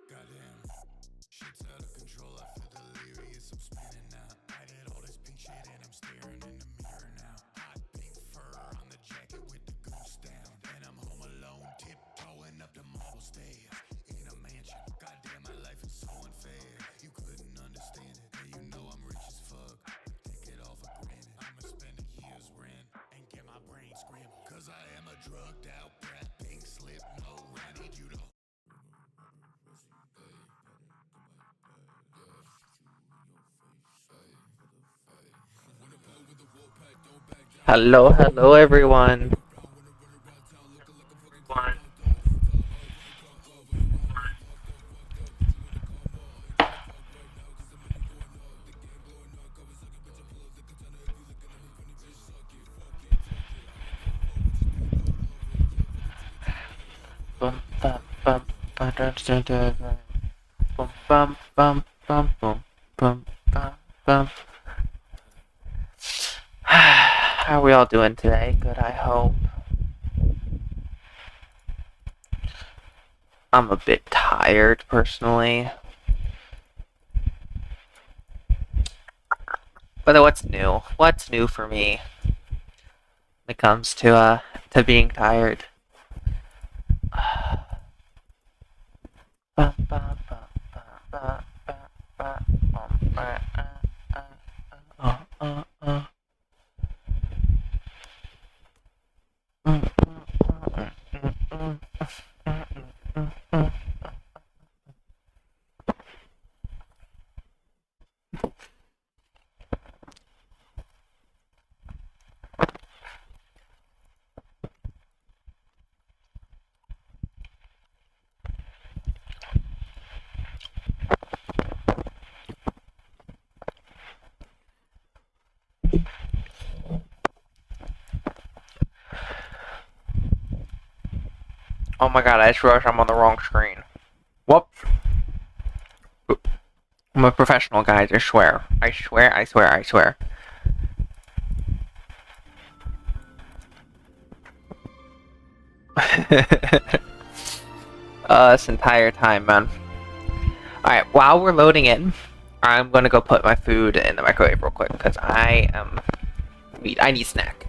Goddamn, shit's out of control. I feel delirious. I'm spinning out. I did all this pink shit and I'm staring in the mirror now. Hot pink fur on the jacket with the goose down. And I'm home alone, tiptoeing up the marble stairs. In a mansion. Goddamn, my life is so unfair. You couldn't understand it. And you know I'm rich as fuck. Take it all for granted. I'ma spend a year's rent and get my brain scrambled. Cause I am a drugged out brat. Pink slip, no. I need you to. Hello, hello everyone. Bum, bum, bum, ba, da, da, da, da. Bum, bum, bum, bum, bum, bum, bum, bum. How are we all doing today? Good, I hope. I'm a bit tired, personally. But what's new? What's new for me when it comes to being tired? Bum, bum, bum, bum, bum, bum, bum, bum, uh, uh, uh. Oh my god, I just realized I'm on the wrong screen. Whoops. I'm a professional, guys, I swear. I swear, I swear, I swear. This entire time, man. Alright, while we're loading in, I'm gonna go put my food in the microwave real quick, because I need snack.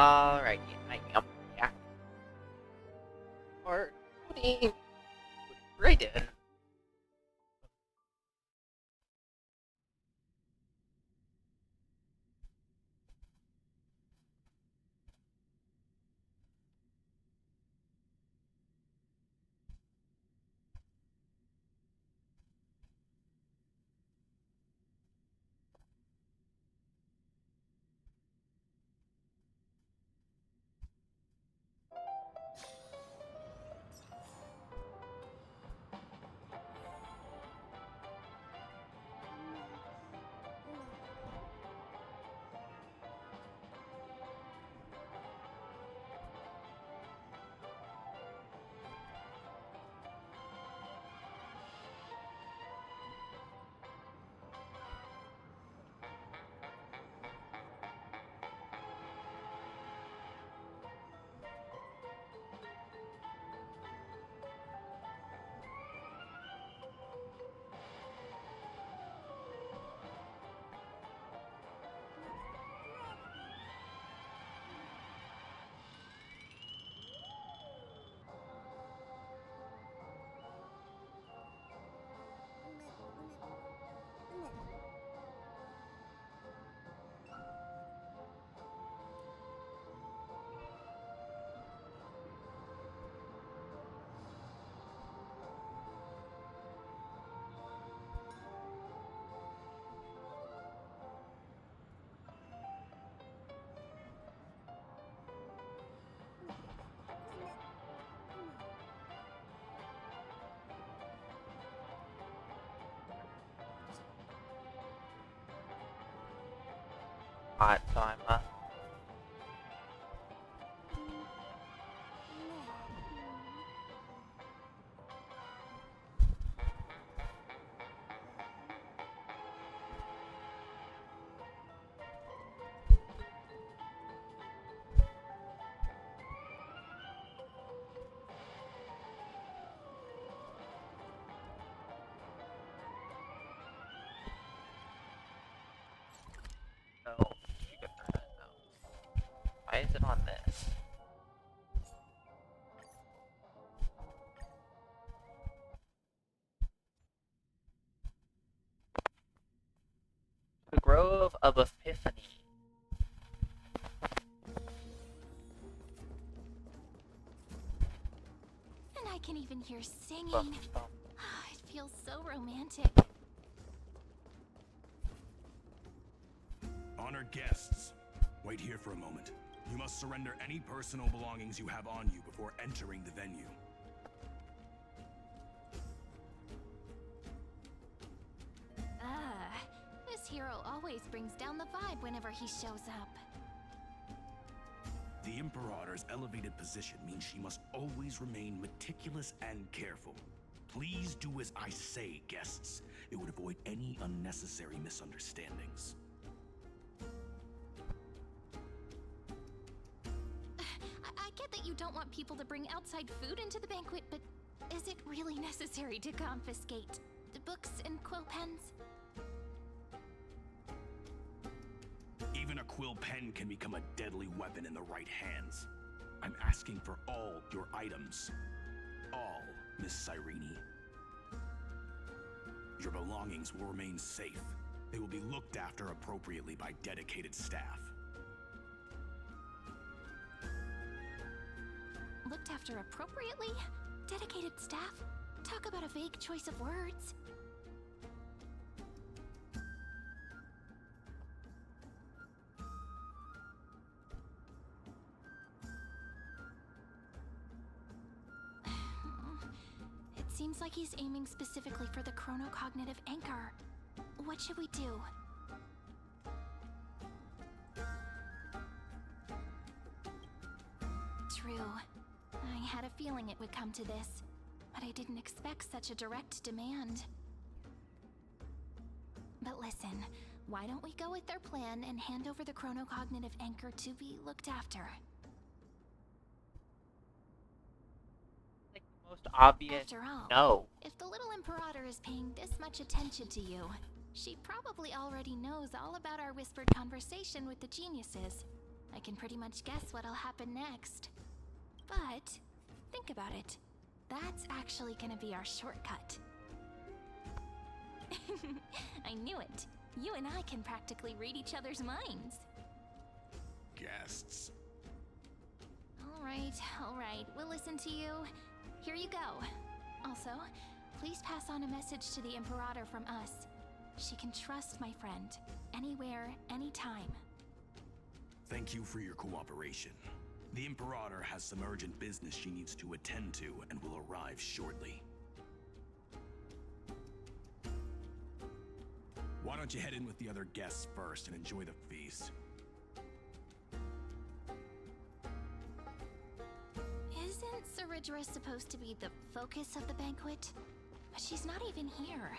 Alright, I am back. Or loading. Right in. Hot, so I'm no, she got her head out. Why is it on this? The Grove of Epiphany. And I can even hear singing. Bum, bum. It feels so romantic. Honored guests, wait here for a moment. You must surrender any personal belongings you have on you before entering the venue. This hero always brings down the vibe whenever he shows up. The Imperator's elevated position means she must always remain meticulous and careful. Please do as I say, guests. It would avoid any unnecessary misunderstandings. I get that you don't want people to bring outside food into the banquet, but is it really necessary to confiscate the books and quill pens? Even a quill pen can become a deadly weapon in the right hands. I'm asking for all your items. All, Miss Cyrene. Your belongings will remain safe. They will be looked after appropriately by dedicated staff. Looked after appropriately? Dedicated staff? Talk about a vague choice of words. It seems like he's aiming specifically for the chronocognitive anchor. What should we do? True. I had a feeling it would come to this, but I didn't expect such a direct demand. But listen, why don't we go with their plan and hand over the chronocognitive anchor to be looked after? Like the most obvious. After all, No. if the little Imperator is paying this much attention to you, she probably already knows all about our whispered conversation with the geniuses. I can pretty much guess what'll happen next. But, think about it. That's actually gonna be our shortcut. I knew it. You and I can practically read each other's minds. Guests. All right. We'll listen to you. Here you go. Also, please pass on a message to the Imperator from us. She can trust my friend. Anywhere, anytime. Thank you for your cooperation. The Imperator has some urgent business she needs to attend to and will arrive shortly. Why don't you head in with the other guests first and enjoy the feast? Isn't Saridra supposed to be the focus of the banquet? But she's not even here.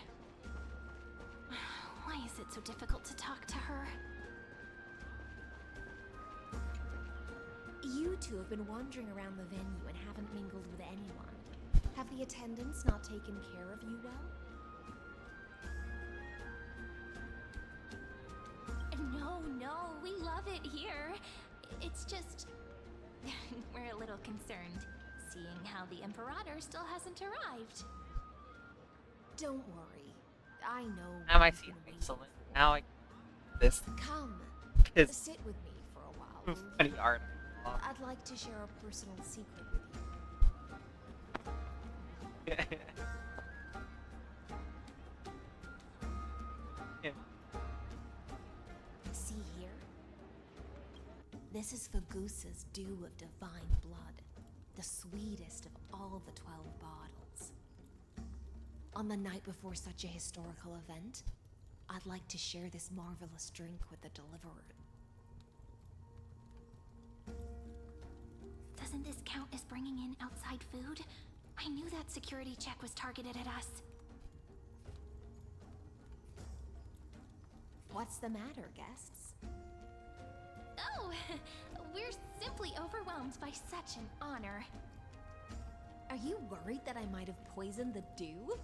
Why is it so difficult to talk to her? You two have been wandering around the venue and haven't mingled with anyone. Have the attendants not taken care of you well? No, we love it here. It's just... we're a little concerned, seeing how the Imperator still hasn't arrived. Don't worry. I know. Now I who's see gonna wait. excellent. Now I this Come, is sit with me for a while. will you? funny art. I'd like to share a personal secret with you. Yeah. See here? This is Fagusa's dew of divine blood, the sweetest of all the 12 bottles. On the night before such a historical event, I'd like to share this marvelous drink with the deliverer. Doesn't this count as bringing in outside food? I knew that security check was targeted at us. What's the matter, guests? Oh, we're simply overwhelmed by such an honor. Are you worried that I might have poisoned the dew?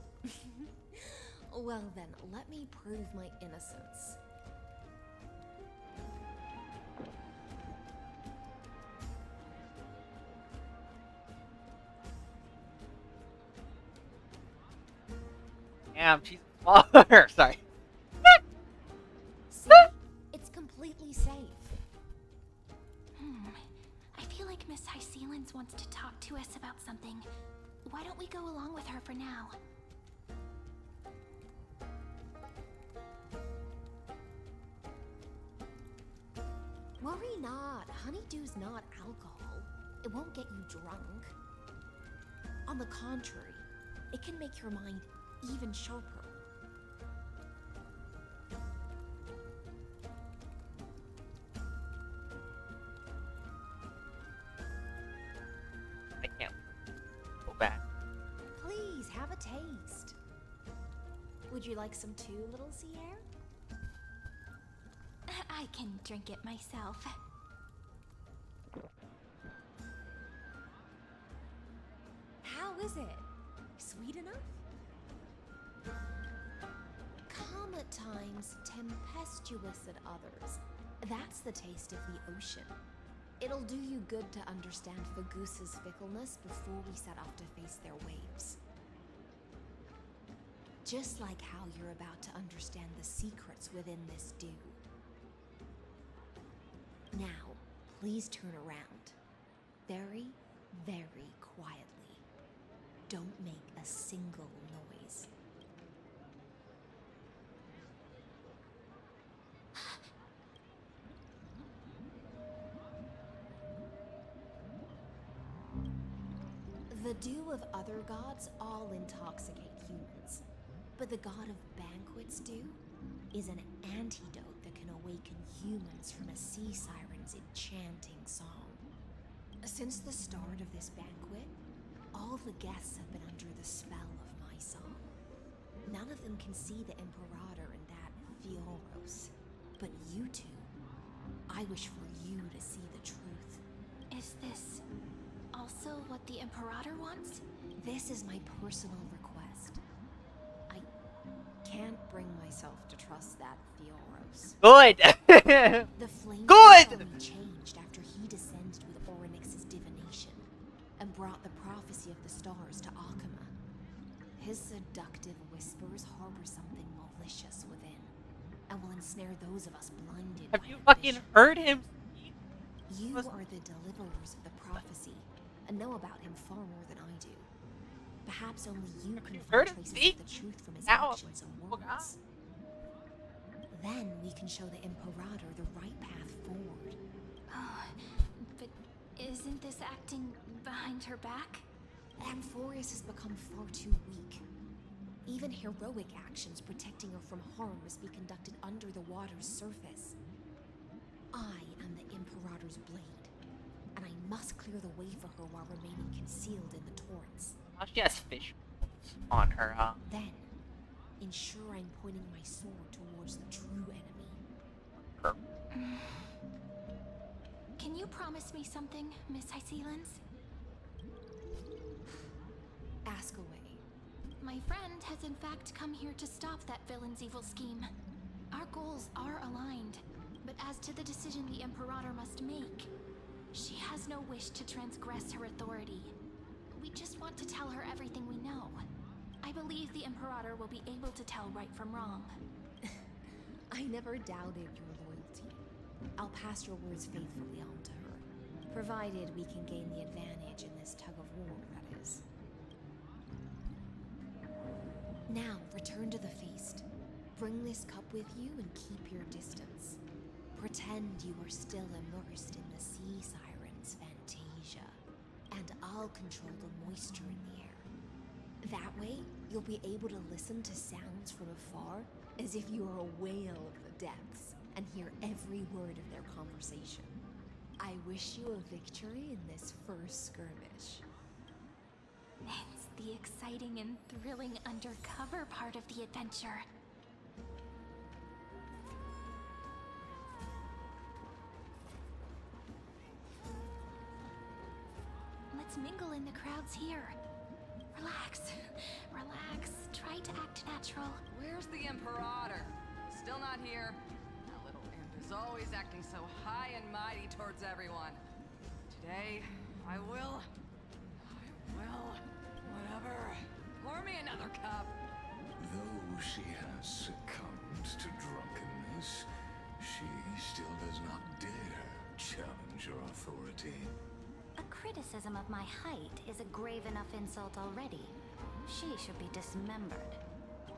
Well then, let me prove my innocence. Damn, she's smaller. Sorry. See? It's completely safe. I feel like Miss Hysealans wants to talk to us about something. Why don't we go along with her for now? Worry not. Honeydew's not alcohol. It won't get you drunk. On the contrary, it can make your mind even sharper. I can't go back. Please, have a taste. Would you like some too, little Sierra? I can drink it myself. How is it? Sweet enough? Calm at times, tempestuous at others. That's the taste of the ocean. It'll do you good to understand Fagusa's fickleness before we set off to face their waves. Just like how you're about to understand the secrets within this dew. Now, please turn around. Very, very quietly. Don't make a single noise. The dew of other gods all intoxicate humans. But the god of banquets dew is an antidote that can awaken humans from a sea siren's enchanting song. Since the start of this banquet, all the guests have been under the spell of my song. None of them can see the Imperator in that Fioros. But you two, I wish for you to see the truth. Is this also what the Imperator wants? This is my personal request. I can't bring myself to trust that Fioros. Good. The flame Good! only changed and brought the prophecy of the stars to Akama. His seductive whispers harbor something malicious within, and will ensnare those of us blinded Have by you the fucking vision. heard him? You are the deliverers of the prophecy, and know about him far more than I do. Perhaps only you can heard find him traces speak? of the truth from his Now, actions and words. Then we can show the Imperator the right path forward. Oh, but isn't this acting behind her back? Amphorius has become far too weak. Even heroic actions protecting her from harm must be conducted under the water's surface. I am the Imperator's blade, and I must clear the way for her while remaining concealed in the torrents. Oh, she has fish on her, Then, ensure I'm pointing my sword towards the true enemy. her. Can you promise me something, Miss Hycelens? Ask away. My friend has in fact come here to stop that villain's evil scheme. Our goals are aligned, but as to the decision the Imperator must make, she has no wish to transgress her authority. We just want to tell her everything we know. I believe the Imperator will be able to tell right from wrong. I never doubted your loyalty. I'll pass your words faithfully on to her, provided we can gain the advantage in this tug of war, that is. Now, return to the feast. Bring this cup with you and keep your distance. Pretend you are still immersed in the sea siren's fantasia, and I'll control the moisture in the air. That way, you'll be able to listen to sounds from afar as if you are a whale of the depths and hear every word of their conversation. I wish you a victory in this first skirmish. It's the exciting and thrilling undercover part of the adventure. Let's mingle in the crowds here. Relax, relax. Try to act natural. Where's the Imperator? Still not here. That little imp is always acting so high and mighty towards everyone. Today, I will, whatever. Pour me another cup. Though she has succumbed to drunkenness, she still does not dare challenge your authority. A criticism of my height is a grave enough insult already. She should be dismembered.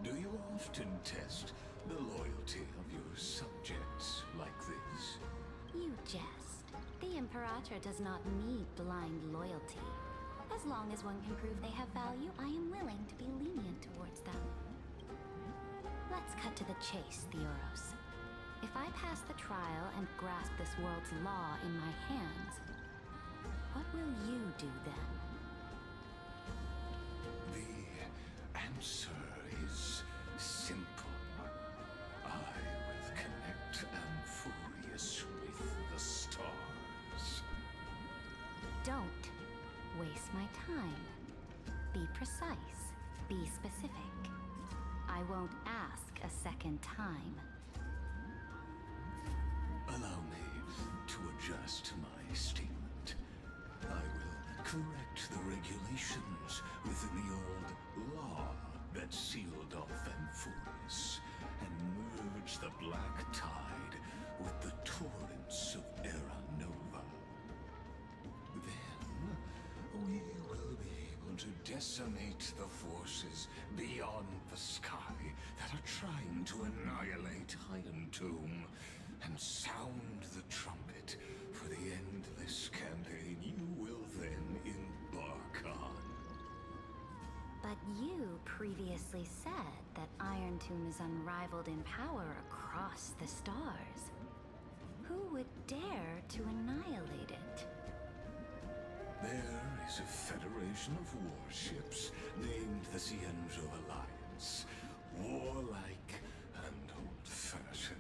Do you often test the loyalty of your subjects like this? You jest. The Imperator does not need blind loyalty. As long as one can prove they have value, I am willing to be lenient towards them. Let's cut to the chase, Theoros. If I pass the trial and grasp this world's law in my hands, what will you do then? The answer is simple. I will connect Amphorius with the stars. Don't waste my time. Be precise. Be specific. I won't ask a second time. Allow me to adjust my statement. I will correct the regulations within the old law that sealed off Amphorius and merge the black tide with the torrents of Era Nova. Then we will be able to decimate the forces beyond the sky that are trying to annihilate Iron Tomb and sound the trumpet for the endless campaign you will then embark on. But you previously said that Iron Tomb is unrivaled in power across the stars. Who would dare to annihilate it? There is a federation of warships named the Cienzo Alliance. Warlike and old-fashioned.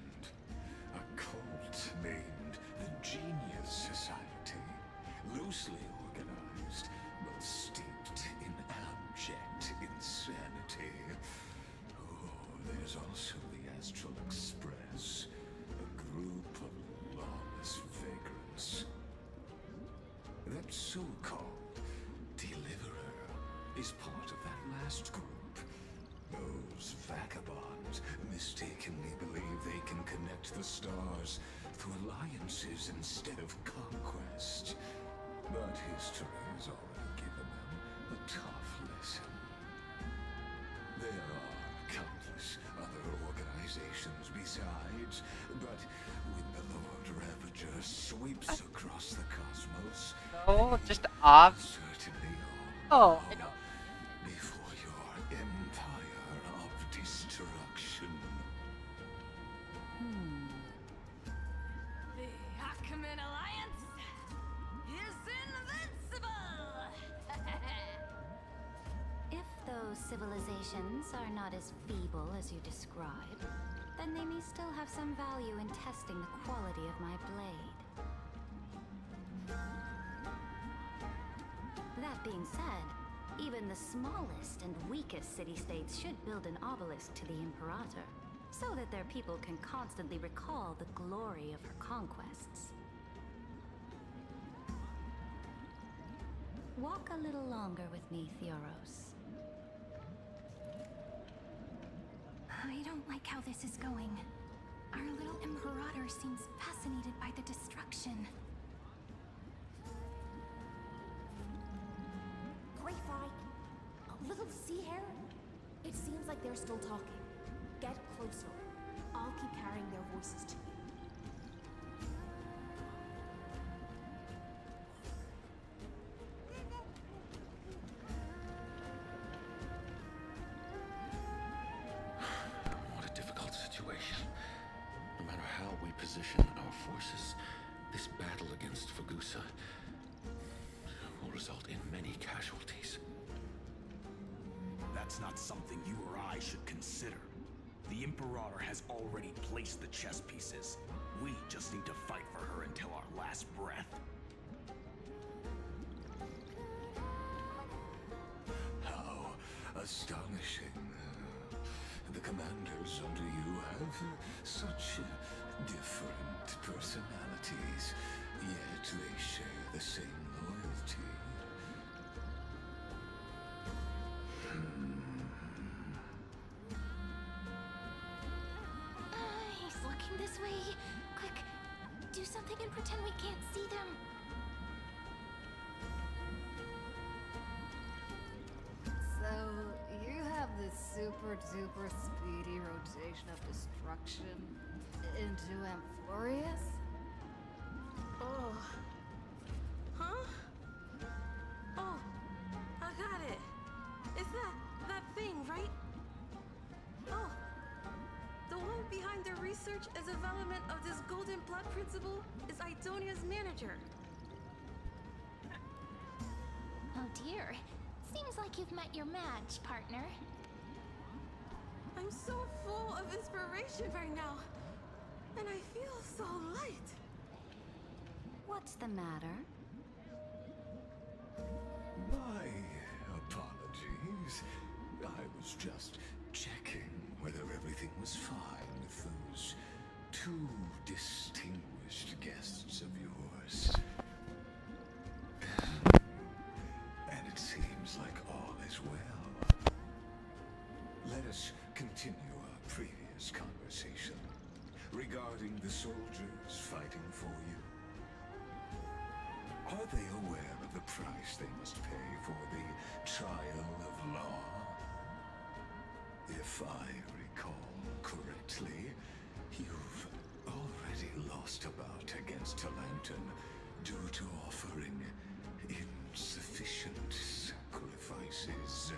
A cult named the Genius Society. Loosely organized, but steeped in abject insanity. Oh, there's also the Astral Express. A group of lawless vagrants. That so-called is part of that last group. Those vagabonds mistakenly believe they can connect the stars through alliances instead of conquest. But history has already given them a tough lesson. There are countless other organizations besides, but when the Lord Ravager sweeps across the cosmos, No, just off. certainly Oh, all bow before your empire of destruction. The Ackman Alliance is invincible! If those civilizations are not as feeble as you describe, then they may still have some value in testing the quality of my blade. That being said, even the smallest and weakest city-states should build an obelisk to the Imperator, so that their people can constantly recall the glory of her conquests. Walk a little longer with me, Theoros. I don't like how this is going. Our little Imperator seems fascinated by the destruction. Greyfly, a little sea hare? It seems like they're still talking. Get closer. I'll keep carrying their voices to you. What a difficult situation. No matter how we position our forces, this battle against Fagusa will result in many casualties. That's not something you or I should consider. The Imperator has already placed the chess pieces. We just need to fight for her until our last breath. How astonishing. The commanders under you have such different personalities, yet they share the same loyalty. He's looking this way. Quick, do something and pretend we can't see them. So, you have this super duper speedy rotation of destruction into Amphorius? Oh. Huh? Oh, I got it. It's that thing, right? Oh. The one behind the research and development of this golden blood principle is Idonia's manager. Oh dear. Seems like you've met your match, partner. I'm so full of inspiration right now. And I feel so light. What's the matter? My apologies. I was just checking whether everything was fine with those two distinguished guests of yours. And it seems like all is well. Let us continue our previous conversation regarding the soldiers fighting for you. Are they aware of the price they must pay for the trial of law? If I recall correctly, you've already lost a bout against Talanton due to offering insufficient sacrifices.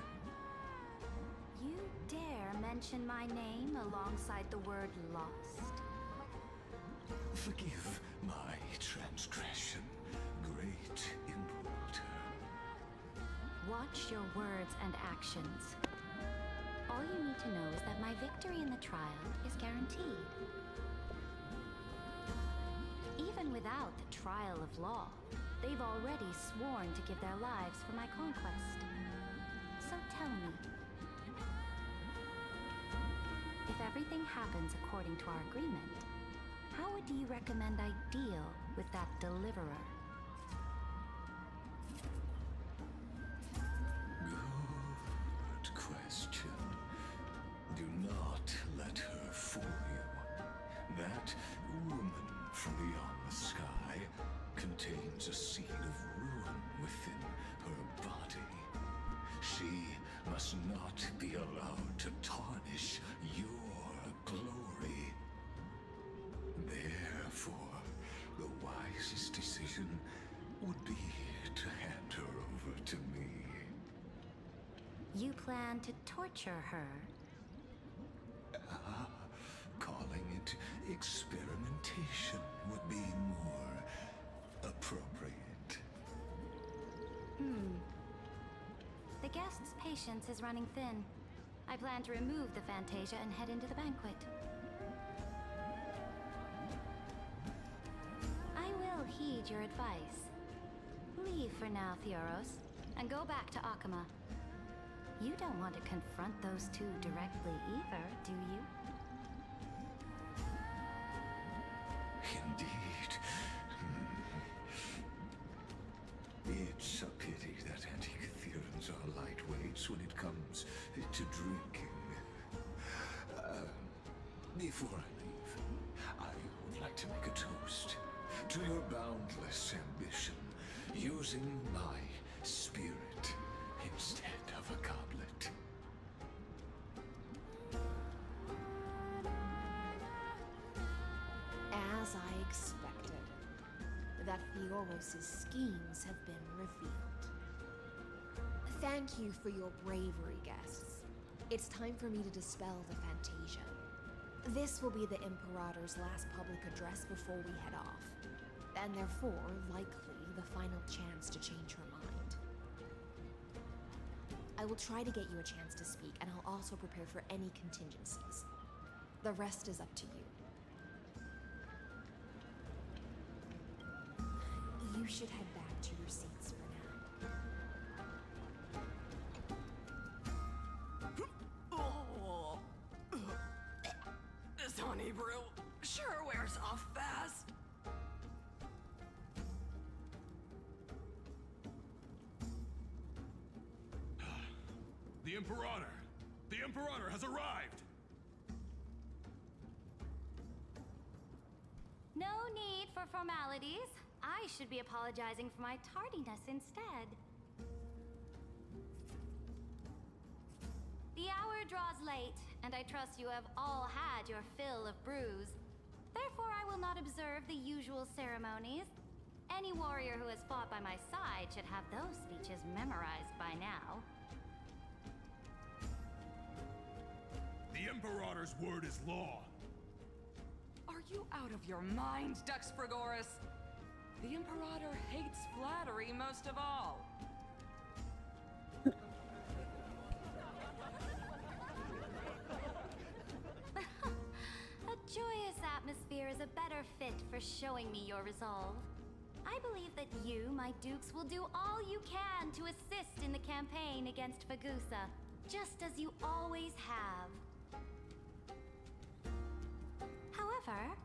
You dare mention my name alongside the word lost? Forgive my transgression, great Imperator. Watch your words and actions. All you need to know is that my victory in the trial is guaranteed. Even without the trial of law, they've already sworn to give their lives for my conquest. So tell me, if everything happens according to our agreement, how do you recommend I deal with that deliverer? question. Do not let her fool you. That woman from beyond the sky contains a seed of ruin within her body. She must not be allowed to tarnish your glory. Therefore, the wisest decision would be to hand her over to me. You plan to torture her? Calling it experimentation would be more appropriate. The guest's patience is running thin. I plan to remove the Fantasia and head into the banquet. I will heed your advice. Leave for now, Theoros, and go back to Akama. You don't want to confront those two directly either, do you? Indeed. It's a pity that anti-Catherians are lightweights when it comes to drinking. Before I leave, I would like to make a toast to your boundless ambition, using my spirit instead of a goblet. As I expected, that Theoros' schemes have been revealed. Thank you for your bravery, guests. It's time for me to dispel the Fantasia. This will be the Imperator's last public address before we head off, and therefore, likely, the final chance to change her mind. I will try to get you a chance to speak, and I'll also prepare for any contingencies. The rest is up to you. You should head back to your seats for now. This honey brew sure wears off fast. The Imperator! The Imperator has arrived! No need for formalities. I should be apologizing for my tardiness instead. The hour draws late, and I trust you have all had your fill of brews. Therefore, I will not observe the usual ceremonies. Any warrior who has fought by my side should have those speeches memorized by now. The Imperator's word is law. Are you out of your mind, Dux Frigoris? The Imperator hates flattery most of all. A joyous atmosphere is a better fit for showing me your resolve. I believe that you, my dukes, will do all you can to assist in the campaign against Fagusa, just as you always have. However,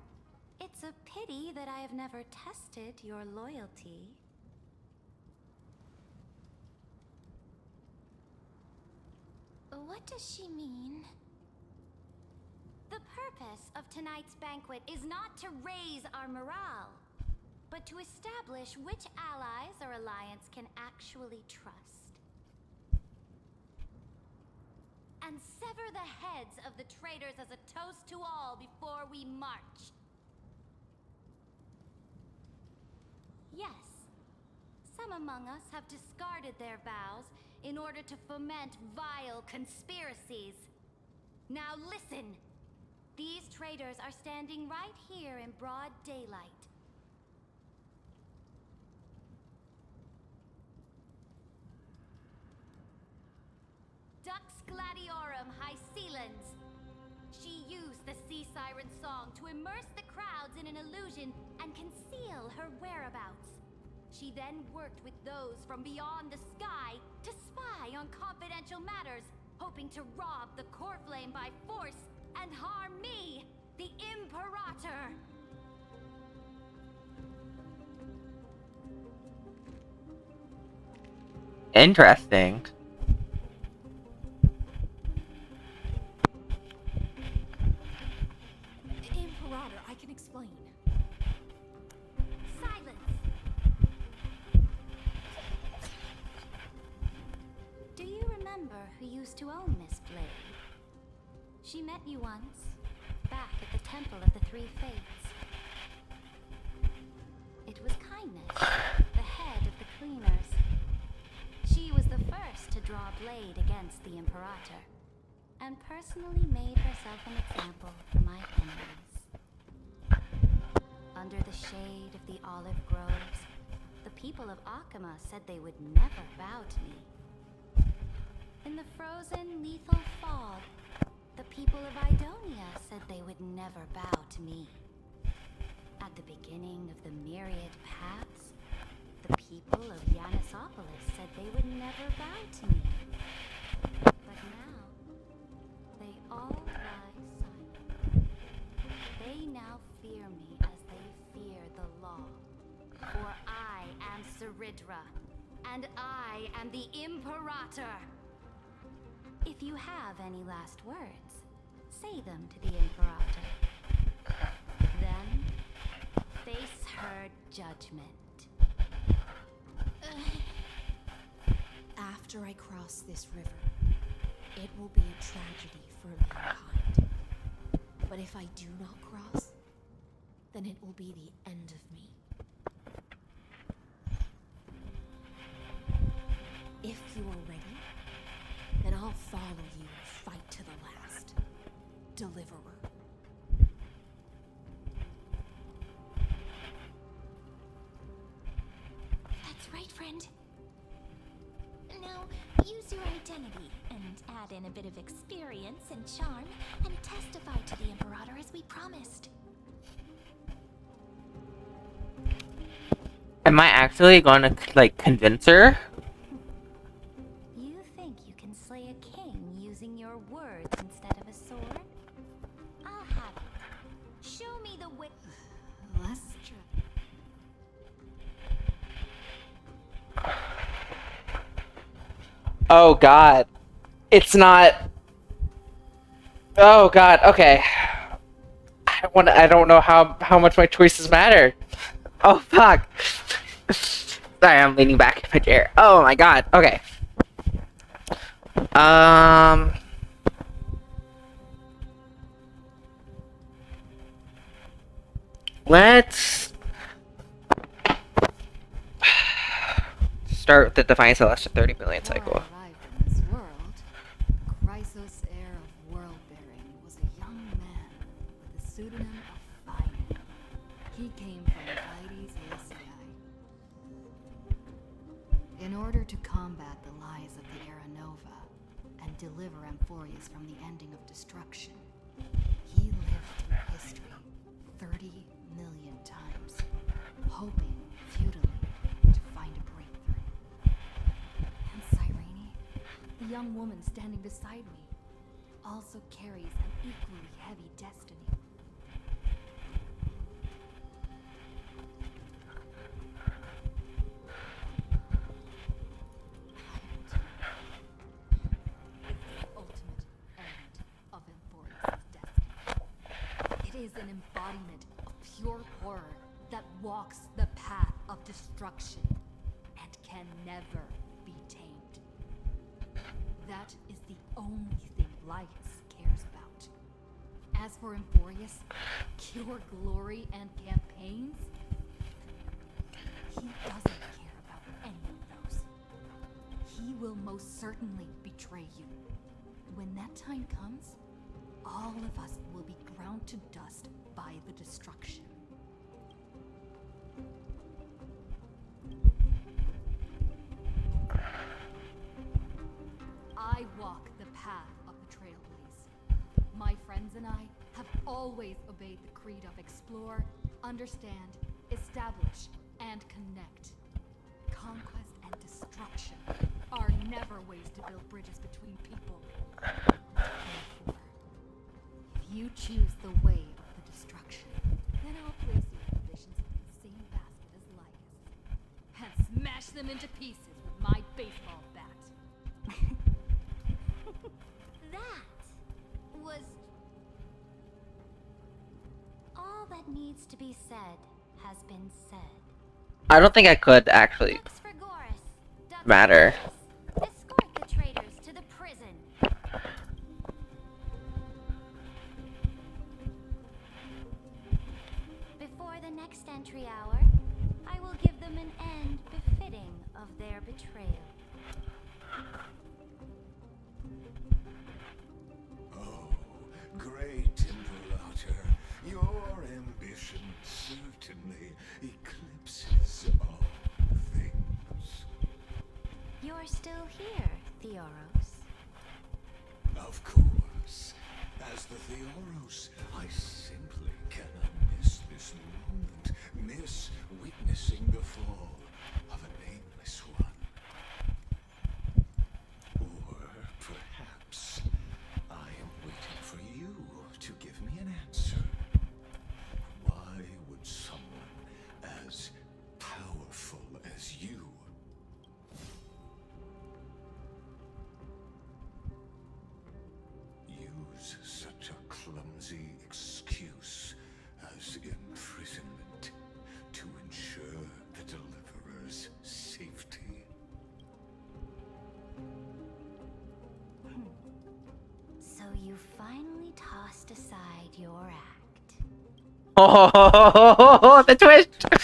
it's a pity that I have never tested your loyalty. What does she mean? The purpose of tonight's banquet is not to raise our morale, but to establish which allies our alliance can actually trust. And sever the heads of the traitors as a toast to all before we march. Yes, some among us have discarded their vows in order to foment vile conspiracies. Now listen! These traitors are standing right here in broad daylight. Dux Gladiorum Hycelans. She used the Sea Siren song to immerse the crowds in an illusion and conceal her whereabouts. She then worked with those from beyond the sky to spy on confidential matters, hoping to rob the core flame by force and harm me, the Imperator. Interesting. remember who used to own Miss Blade. She met you once, back at the Temple of the Three Fates. It was Kindness, the head of the cleaners. She was the first to draw blade against the Imperator, and personally made herself an example for my enemies. Under the shade of the olive groves, the people of Akama said they would never bow to me. In the frozen, lethal fog, the people of Idonia said they would never bow to me. At the beginning of the myriad paths, the people of Yanisopolis said they would never bow to me. But now, they all lie silent. They now fear me as they fear the law. For I am Ceridra, and I am the Imperator. If you have any last words, say them to the Imperator. Then, face her judgment. After I cross this river, it will be a tragedy for mankind. But if I do not cross, then it will be the end of me. If you are ready, then I'll follow you and fight to the last. Deliverer. That's right, friend. Now, use your identity and add in a bit of experience and charm and testify to the Imperator as we promised. Am I actually gonna, like, convince her? You think you can slay a king using your words instead of a sword? I'll have it. Show me the way. Let's try. Oh god. It's not... Oh god, okay. I don't know how much my choices matter. Oh fuck. Sorry, I'm leaning back in my chair. Oh my god, okay. Let's start with the Divine Celestial 30 million cycle. Before I arrived in this world, Chrysos, heir of world-bearing, was a young man with the pseudonym of Fire. He came from Lygus. In order to combat the lies of the Era Nova and deliver Amphorius from the ending of destruction, he lived through history 30 million times, hoping futilely to find a breakthrough. And Cyrene, the young woman standing beside me, also carries an equally heavy destiny. Is an embodiment of pure horror that walks the path of destruction and can never be tamed. That is the only thing Lygus cares about. As for Amphorius, pure glory and campaigns, he doesn't care about any of those. He will most certainly betray you. When that time comes, all of us will be ground to dust by the destruction. I walk the path of the Trailblaze. My friends and I have always obeyed the creed of explore, understand, establish, and connect. Conquest and destruction are never ways to build bridges between people. Therefore, if you choose the way of the destruction, then I'll place your ambitions in the same basket as Lygus and smash them into pieces with my baseball bat. That was... all that needs to be said has been said. I don't think I could actually Ducks for Goris. Ducks matter. for Goris. Escort the traitors to the here, Theoros? Of course. As the Theoros, I simply cannot miss this moment. Miss witnessing the fall of a nameless one. Or perhaps I am waiting for you to give me an answer. Why would someone as powerful as you use such a clumsy excuse as imprisonment to ensure the deliverer's safety? So you finally tossed aside your act. Oh, the twist! That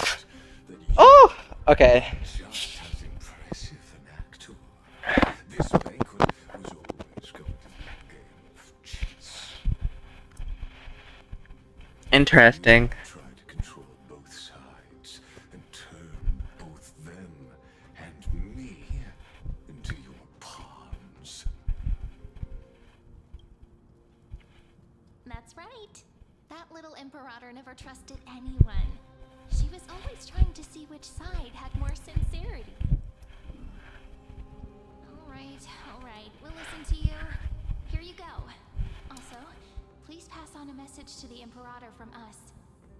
you Oh! Okay. just as impressive an actor. This banquet was always going to be a game of chess. Interesting. Try to control both sides and turn both them and me into your pawns. That's right. That little Imperator never trusted anyone. She was always trying to see which side had more sincerity. All right, we'll listen to you. Here you go. Also, please pass on a message to the Imperator from us.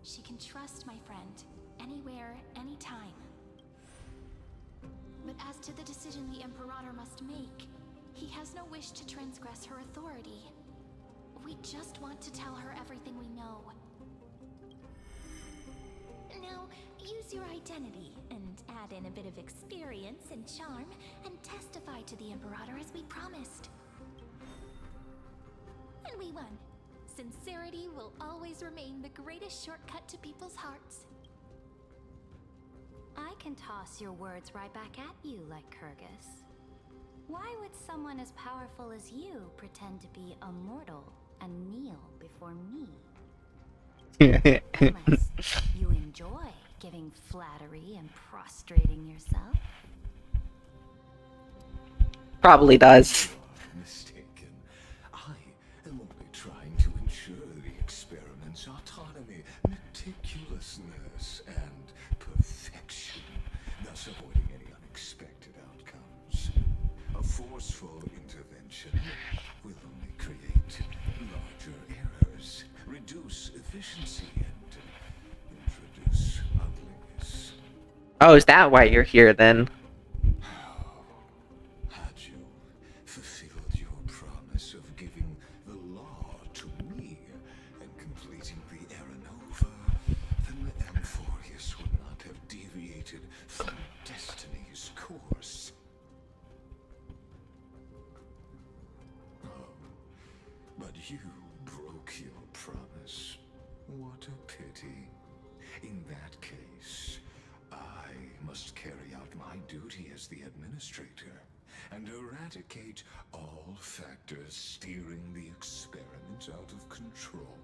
She can trust my friend, anywhere, anytime. But as to the decision the Imperator must make, he has no wish to transgress her authority. We just want to tell her everything we know. Now, use your identity and add in a bit of experience and charm and testify to the Imperator as we promised. And we won. Sincerity will always remain the greatest shortcut to people's hearts. I can toss your words right back at you, Lycurgus. Why would someone as powerful as you pretend to be a mortal and kneel before me? Unless you enjoy giving flattery and prostrating yourself. Probably does. You are mistaken. I am only trying to ensure the experiment's autonomy, meticulousness, and perfection, thus avoiding any unexpected outcomes. A forceful intervention will only create larger errors, reduce efficiency, and introduce ugliness. Oh, is that why you're here then? Had you fulfilled your promise of giving the law to me and completing the Aranova, then the Amphorius would not have deviated from destiny's course. Oh, but you broke your promise. What a pity. In that case, I must carry out my duty as the administrator and eradicate all factors steering the experiment out of control.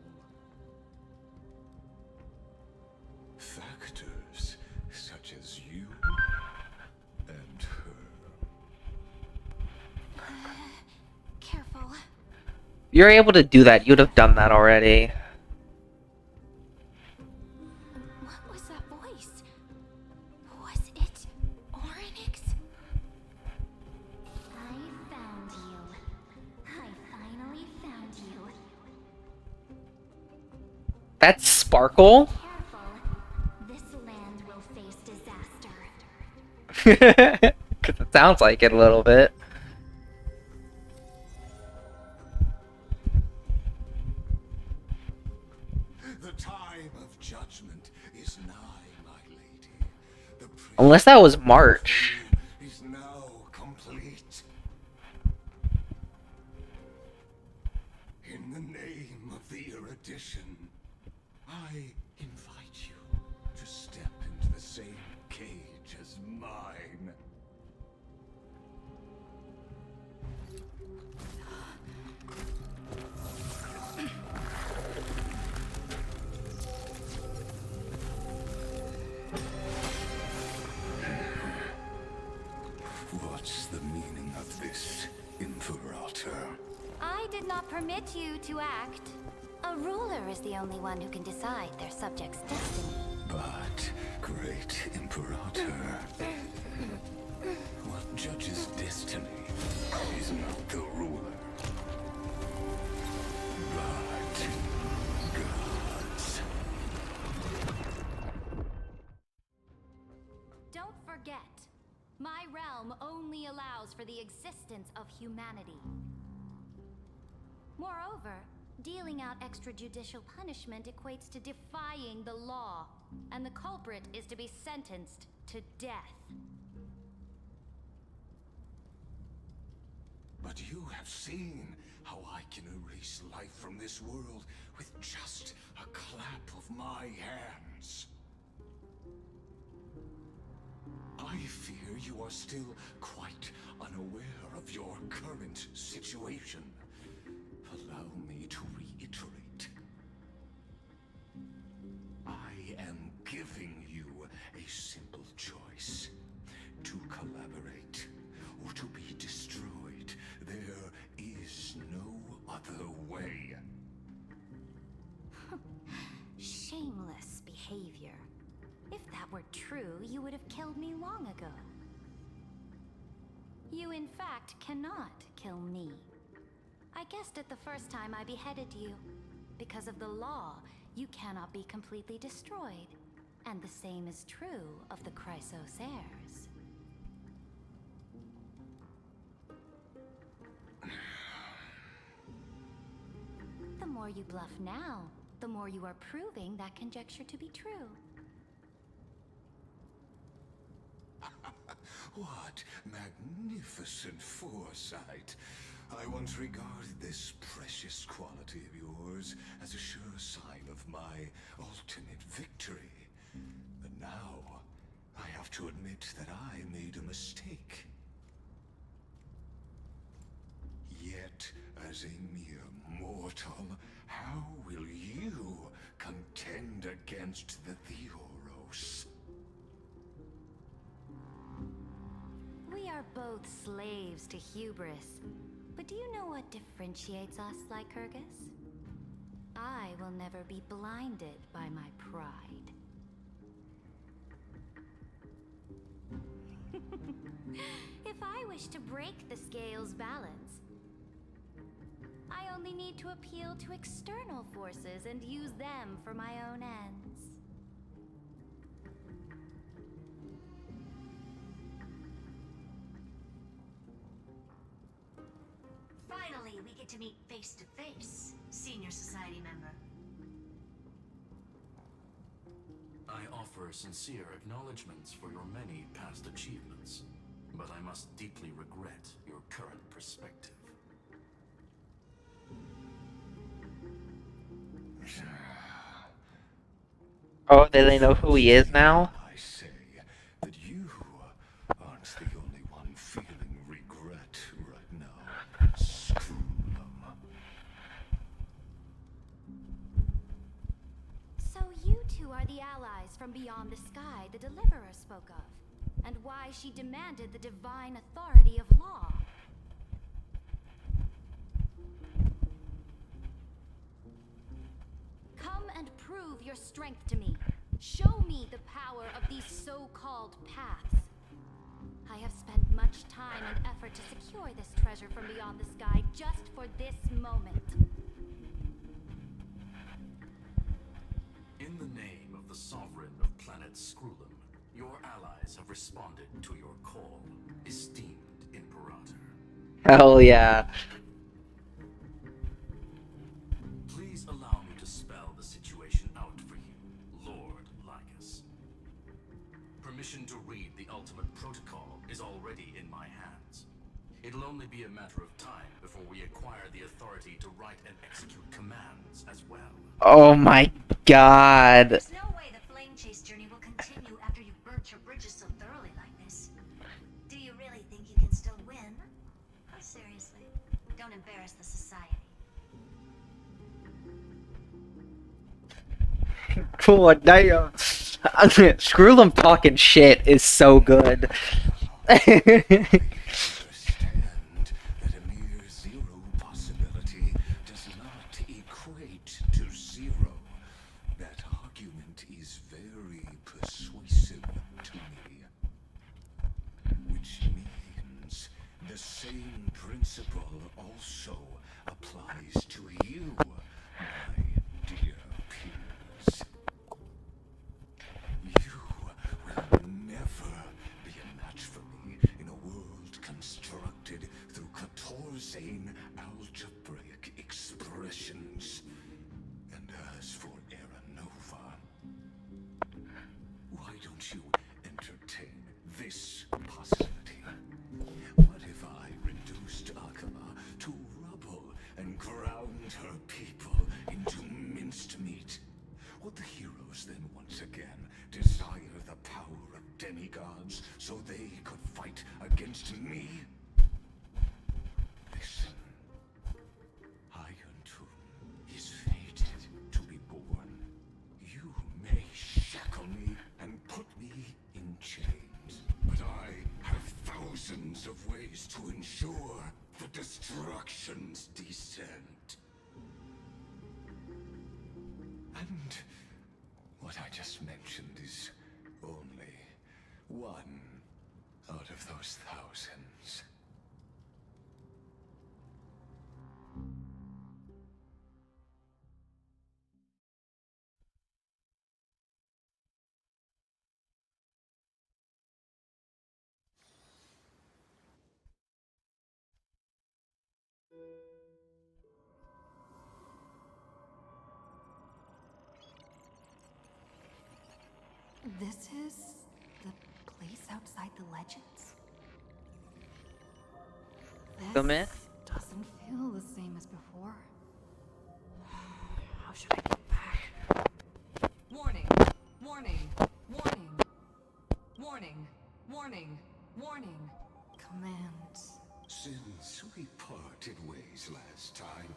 Factors such as you and her. Careful. You're able to do that. You'd have done that already. What was that voice? Was it Orynyx? I found you. I finally found you. That's Sparkle? Careful. This land will face disaster. Because it sounds like it a little bit. The time of judgment is nigh, my lady. The Unless that was March. is now complete. In the name of the erudition, I invite you to step into the same cage as mine. What's the meaning of did not permit you to act. A ruler is the only one who can decide their subject's destiny. But, great Imperator, what judges destiny is not the ruler, but gods. Don't forget, my realm only allows for the existence of humanity. Moreover, dealing out extrajudicial punishment equates to defying the law, and the culprit is to be sentenced to death. But you have seen how I can erase life from this world with just a clap of my hands. I fear you are still quite unaware of your current situation. Allow me to reiterate. I am giving you a simple choice. To collaborate or to be destroyed. There is no other way. Shameless behavior. If that were true, you would have killed me long ago. You, in fact, cannot kill me. I guessed it the first time I beheaded you. Because of the law, you cannot be completely destroyed. And the same is true of the Chrysos heirs. The more you bluff now, the more you are proving that conjecture to be true. What magnificent foresight. I once regarded this precious quality of yours as a sure sign of my ultimate victory. But now, I have to admit that I made a mistake. Yet, as a mere mortal, how will you contend against the Theoros? We are both slaves to hubris. But do you know what differentiates us, Lycurgus? I will never be blinded by my pride. If I wish to break the scale's balance, I only need to appeal to external forces and use them for my own ends. Finally, we get to meet face to face, Senior Society member. I offer sincere acknowledgments for your many past achievements, but I must deeply regret your current perspective. Oh, do they know who he is now? I say that you aren't the only one feeling regret right now. Screw them. So you two are the allies from beyond the sky the Deliverer spoke of, and why she demanded the divine authority of law. Come and prove your strength to me. Show me the power of these so-called paths. I have spent much time and effort to secure this treasure from beyond the sky just for this moment. In the name of the Sovereign of Planet Scrulum, your allies have responded to your call, esteemed Imperator. Hell yeah. Please allow me to spell the situation out for you, Lord Lygus. Permission to read the ultimate protocol is already in my hands. It'll only be a matter of time before we acquire the authority to write and execute commands as well. Oh my god. There's no way the flame chase journey will continue after you've burnt your bridges so thoroughly like this. Do you really think you can still win? Oh, seriously, don't embarrass the society. Cool, damn. Screw them talking shit is so good. Understand that a mere zero possibility principle also applies to you, my dear peers. You will never be a match for me in a world constructed through Catorzane algebraic expressions. And as for Aranova, why don't you entertain this possibility? What if I reduced Akama to rubble and ground her people into minced meat? Would the heroes then once again desire the power of demigods so they could fight against me? Listen. Iron Tomb is fated to be born. You may shackle me and put me in chains, but I have thousands of ways to ensure the destruction's descent. And what I just mentioned is only one out of those thousands. This is the place outside the legends? Come in. This doesn't feel the same as before. How should I get back? Warning! Warning! Warning! Warning! Warning! Warning! Command. Since we parted ways last time,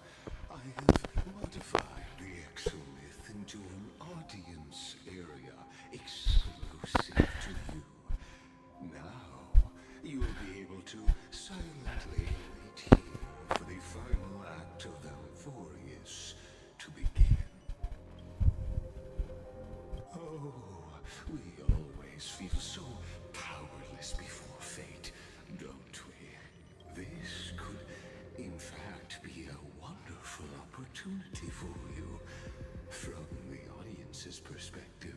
I have modified the exolith into an audience area exclusive to you. Now, you'll be able to silently wait here for the final act of Alvorius to begin. Oh, we always feel so powerless before fate, don't we? This could, in fact, be a wonderful opportunity for you. From the audience's perspective,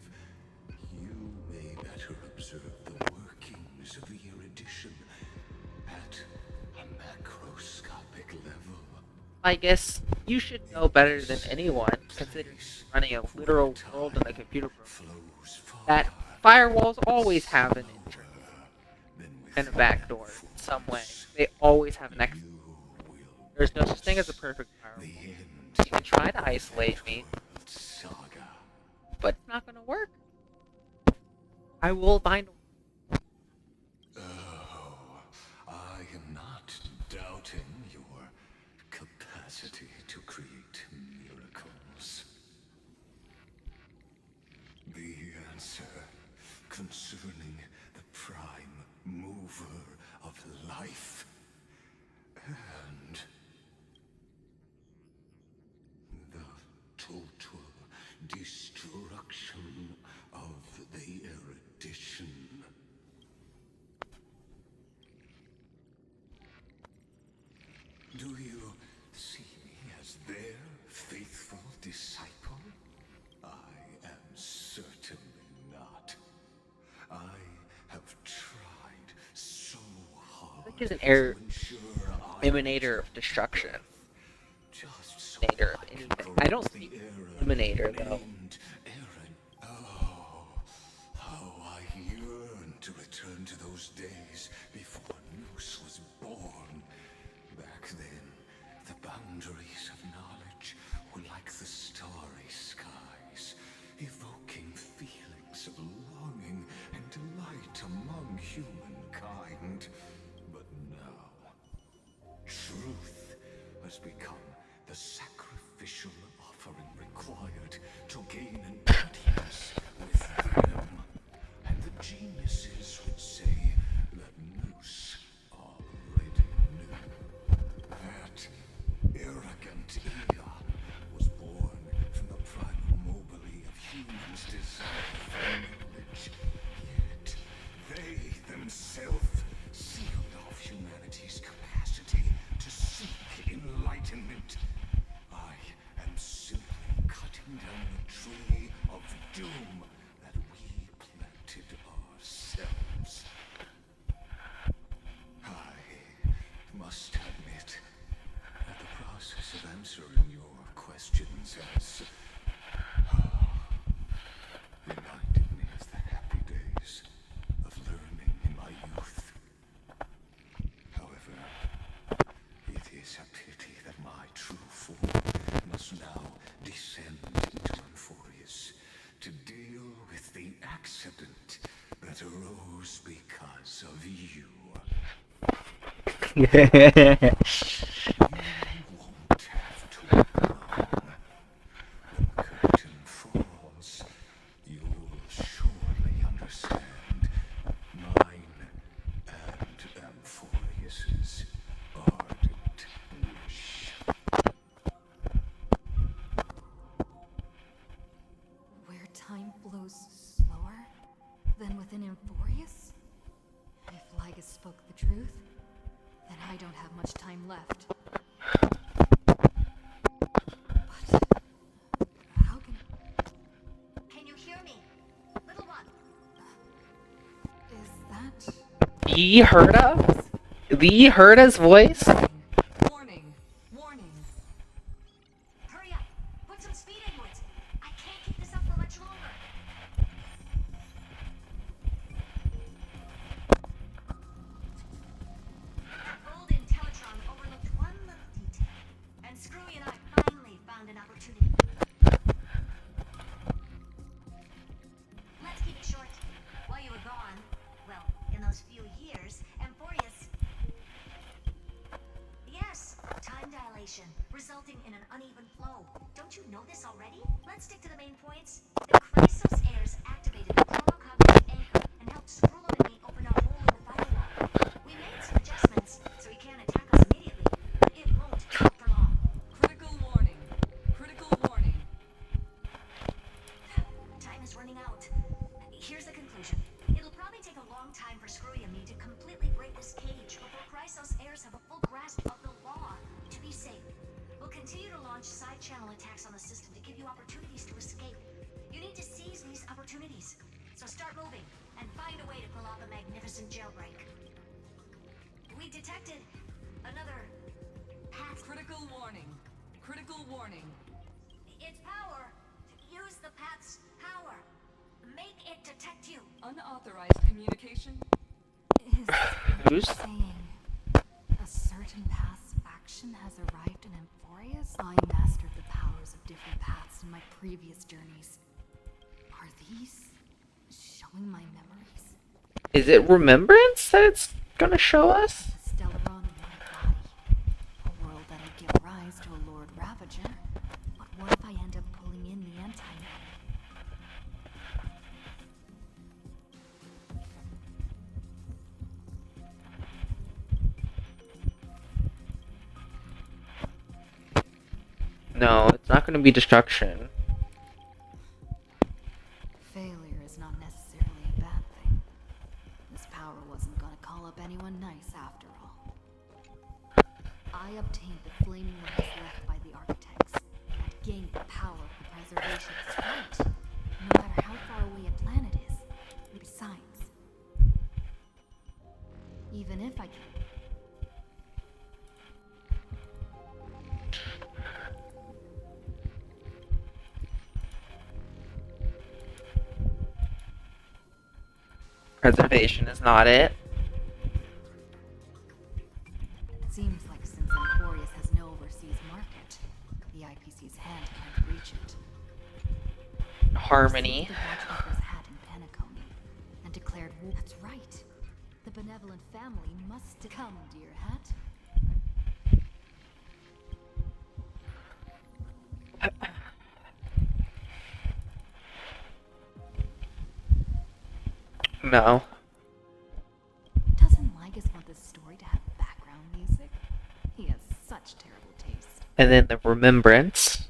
you may better observe the workings of the erudition at a macroscopic level. I guess you should know better than anyone, considering you're running a literal world in a computer program, that firewalls always have an entrance and a backdoor in some way. They always have an exit. There's no such thing as a perfect firewall. You can try to isolate me, but it's not going to work. I will find. Oh, I am not doubting your capacity to create miracles. The answer concerning the prime mover of life and the total destruction of the erudition. Do you see me as their faithful disciple? I am certainly not. I have tried so hard. Which is an to ensure I emanator of destruction. just so Emanator of I can anything. I don't corrupt see the error Eliminator though. named Aaron. Oh, how I yearn to return to those days before Noose was born. Back then, the boundaries of knowledge were like the starry skies, evoking feelings of longing and delight among humankind. But now, truth has become the sacrificial offering required to gain an audience with them. And the geniuses would say that Noose already knew. That arrogant Eon was born from the primal mobile of humans' desire for knowledge. Yet, they themselves sealed off humanity's capacity questions as reminded me of the happy days of learning in my youth. However, it is a pity that my true form must now descend into Euphorius to deal with the accident that arose because of you. You won't have to look long. When the curtain falls, you'll surely understand mine and Euphorius's ardent wish. Where time flows slower than within Euphorius? If Lygus spoke the truth, then I don't have much time left. But how can... Can you hear me? Little one. Is that... Ye Herda? The Herda's voice? Warning. Warning. Hurry up. Put some speed into it. I can't keep this up for much longer. That old Intellatron overlooked one little detail. And Screwy and I finally found an opportunity. Let's keep it short. While you were gone, well, in those few years, Euphorius... Yes, time dilation, resulting in an uneven flow. Don't you know this already? Let's stick to the main points. The Chrysos heirs activated the chromocognitive anchor and helped Skrull and me open a hole in the firewall. We made some adjustments, so he can't attack us immediately, but it won't take for long. Critical warning. Critical warning. Time is running out. Here's the conclusion. It'll probably take a long time for Screwy and me to completely break this cage before Chrysos heirs have a full grasp of the law. To be safe, we'll continue to launch side-channel attacks on the system to give you opportunities to escape. You need to seize these opportunities. So start moving and find a way to pull off a magnificent jailbreak. We detected another path. Critical warning. Critical warning. Its power. Use the path's power. Make it detect you. Unauthorized communication. Is Who's? saying a certain past faction has arrived in Euphorius? I mastered the powers of different paths in my previous journeys. Are these showing my memories? Is it remembrance that it's gonna show us? The Stellaron in my body. A world that'll give rise to a Lord Ravager. But what if I end up pulling in the anti-matter? No, it's not gonna be destruction. Failure is not necessarily a bad thing. This power wasn't gonna call up anyone nice after all. I obtained the flaming relics left by the architects and gained the power for preservation. It's right, no matter how far away a planet is. Besides, even if I can... Preservation is not it. Seems like since Euphorius has no overseas market, the IPC's hand can't reach it. Harmony. The Watchmaker's hat in Penacony and declared war. That's right. The benevolent family must come, dear hat. No. Doesn't Lygus want this story to have background music? He has such terrible taste. And then the remembrance.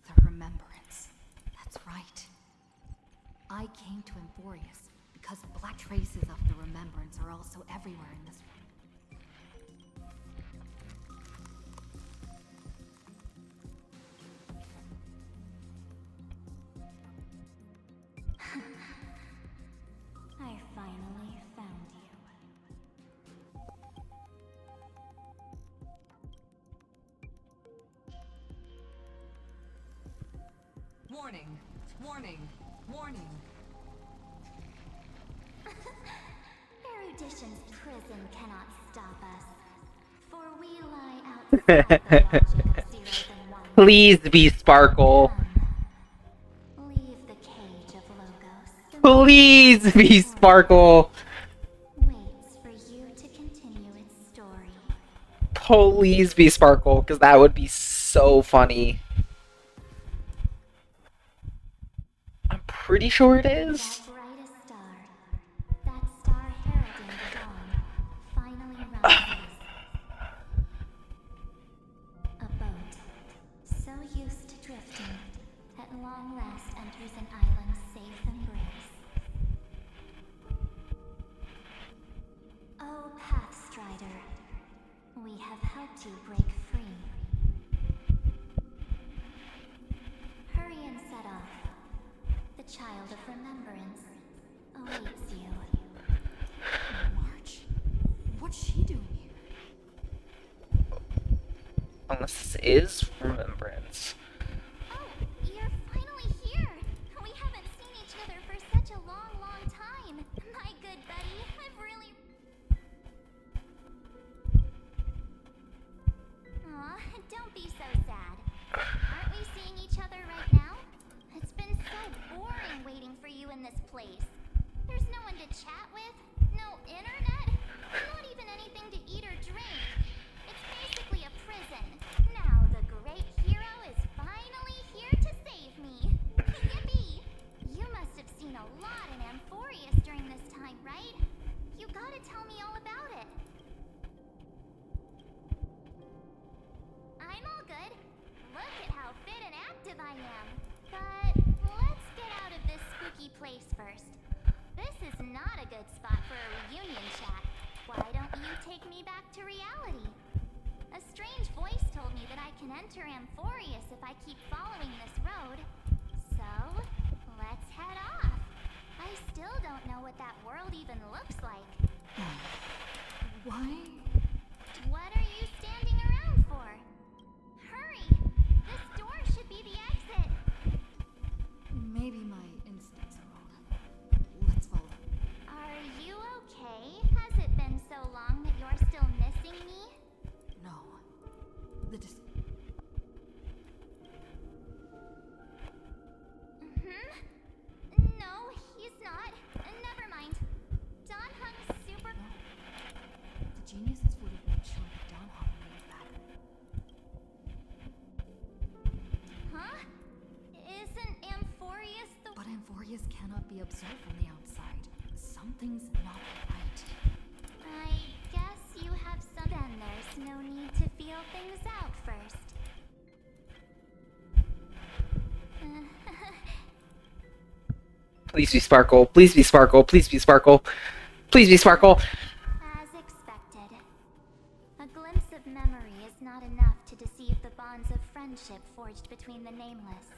The remembrance. That's right. I came to Euphorius because black traces of the remembrance are also everywhere in this I finally found you. Warning, warning, warning. Erudition's prison cannot stop us, for we lie outside the logic of zeros and ones. Please be Sparkle. Leave the cage of Logos. Please be Sparkle. Waits for you to continue its story. Please be Sparkle, because that would be so funny. I'm pretty sure it is. That brightest star, that star heralding the dawn, finally rises. A boat, so used to drifting, at long last enters an island's safe embrace. Oh, Pathstrider, we have helped you break free. Hurry and set off. The child of remembrance awaits you. March? What's she doing here? Unless this is Remembrance. Oh, you're finally here! We haven't seen each other for such a long, long time. My good buddy, I've really... Aw, don't be so sad. Aren't we seeing each other right now? It's been so boring waiting for you in this place. There's no one to chat with, no internet, not even anything to eat or drink. It's basically a prison. Now the great hero is finally here to save me. Yippee! You must have seen a lot in Amphorius during this time, right? You gotta tell me all about it. I'm all good. Look at how fit and active I am. But let's get out of this spooky place first. This is not a good spot for a reunion chat. Why don't you take me back to reality? A strange voice told me that I can enter Amphorius if I keep following this road. So, let's head off. I still don't know what that world even looks like. Why? What are you standing around for? Hurry! This door should be the exit. Maybe my instincts are wrong. Let's follow. Are you okay? Has it been so long that you're still missing me? No. No, he's not. Never mind. Don Hung's super... The geniuses would have made sure that Don Hung made better. Huh? Isn't Amphorius the... But Amphorius cannot be observed from the outside. Something's not right. I guess you have some... Then there's no need to feel things out first. Please be Sparkle. Please be Sparkle. Please be Sparkle. Please be Sparkle. As expected. A glimpse of memory is not enough to deceive the bonds of friendship forged between the nameless.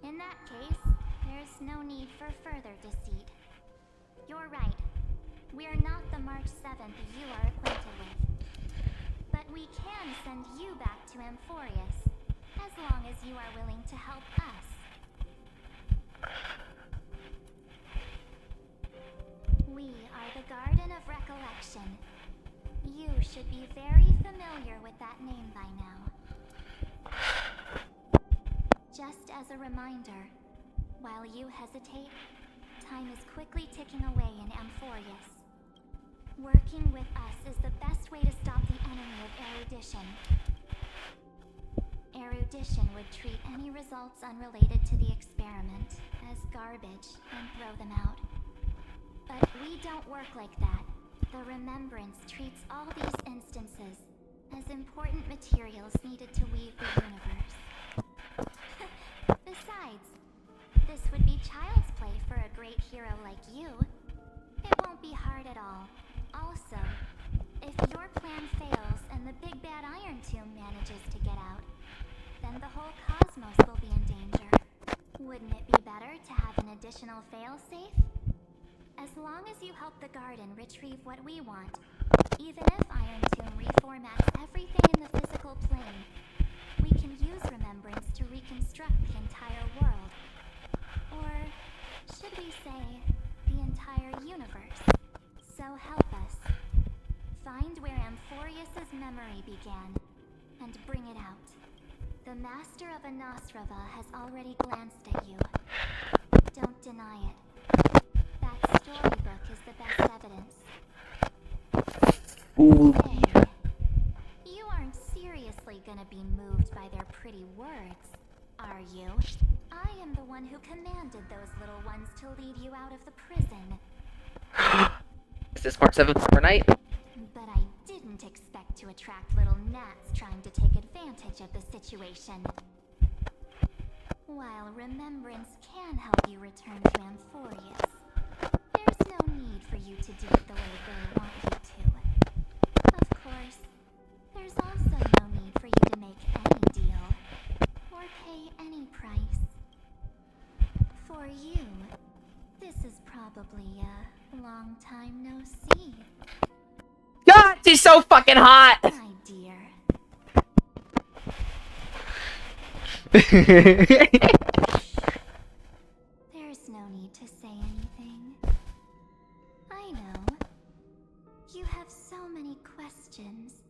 In that case, there's no need for further deceit. You're right. We are not the March 7th you are acquainted with. But we can send you back to Amphorius, as long as you are willing to help us. We are the Garden of Recollection. You should be very familiar with that name by now. Just as a reminder, while you hesitate, time is quickly ticking away in Amphorius. Working with us is the best way to stop the enemy of erudition. Erudition would treat any results unrelated to the experiment as garbage and throw them out. But we don't work like that. The Remembrance treats all these instances as important materials needed to weave the universe. Besides, this would be child's play for a great hero like you. It won't be hard at all. Also, if your plan fails and the big bad Iron Tomb manages to get out, then the whole cosmos will be in danger. Wouldn't it be better to have an additional failsafe? As long as you help the Garden retrieve what we want, even if Iron Tomb reformats everything in the physical plane, we can use Remembrance to reconstruct the entire memory began, and bring it out. The Master of Anasrava has already glanced at you. Don't deny it. That storybook is the best evidence. Ooh. Hey, you aren't seriously gonna be moved by their pretty words, are you? I am the one who commanded those little ones to lead you out of the prison. Is this part 7 per night? But I didn't expect to attract little gnats trying to take advantage of the situation. While remembrance can help you return to Amphorius, there's no need for you to do it the way they want you to. Of course, there's also no need for you to make any deal, or pay any price. For you, this is probably a long time no see. God, she's so fucking hot! My dear. There's no need to say anything. I know. You have so many questions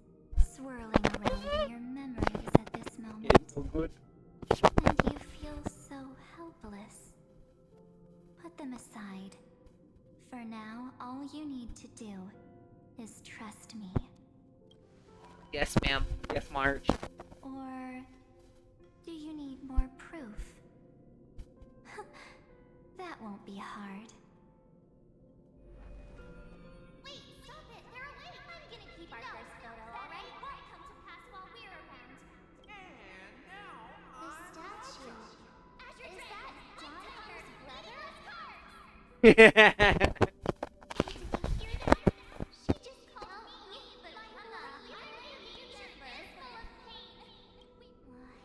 swirling around in your memories at this moment. It's so good. And you feel so helpless. Put them aside. For now, all you need to do is trust me. Yes, ma'am. Yes, Marge. Or do you need more proof? That won't be hard. Wait, stop it! They're awake! I'm gonna keep our first photo, alright? Won't come to pass while we're around. The statue. Is that John Connor's brother? Did you hear that? She just called me, but I'm in the future is full of pain.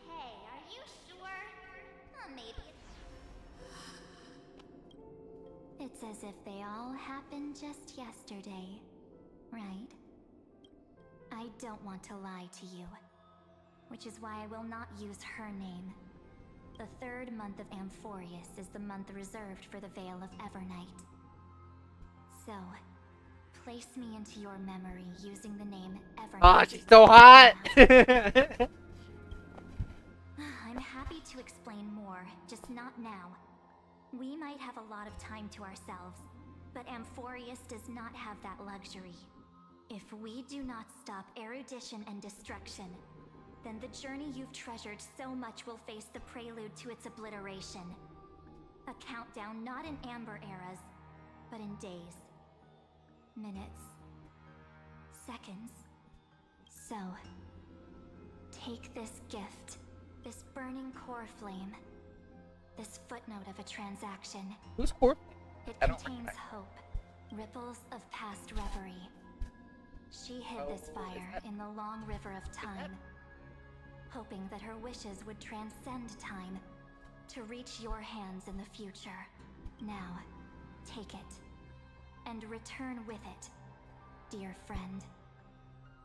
Hey, are you sure? Maybe. It's as if they all happened just yesterday, right? I don't want to lie to you, which is why I will not use her name. The third month of Amphorius is the month reserved for the Veil of Evernight. So, place me into your memory using the name Evernight. Oh, she's so hot! I'm happy to explain more, just not now. We might have a lot of time to ourselves, but Amphorius does not have that luxury. If we do not stop erudition and destruction, then the journey you've treasured so much will face the prelude to its obliteration. A countdown not in amber eras, but in days, minutes, seconds. So, take this gift, this burning core flame, this footnote of a transaction. Who's Corp? It I don't contains recognize. hope, ripples of past reverie. She hid this fire in the long river of time, hoping that her wishes would transcend time to reach your hands in the future. Now, take it, and return with it, dear friend.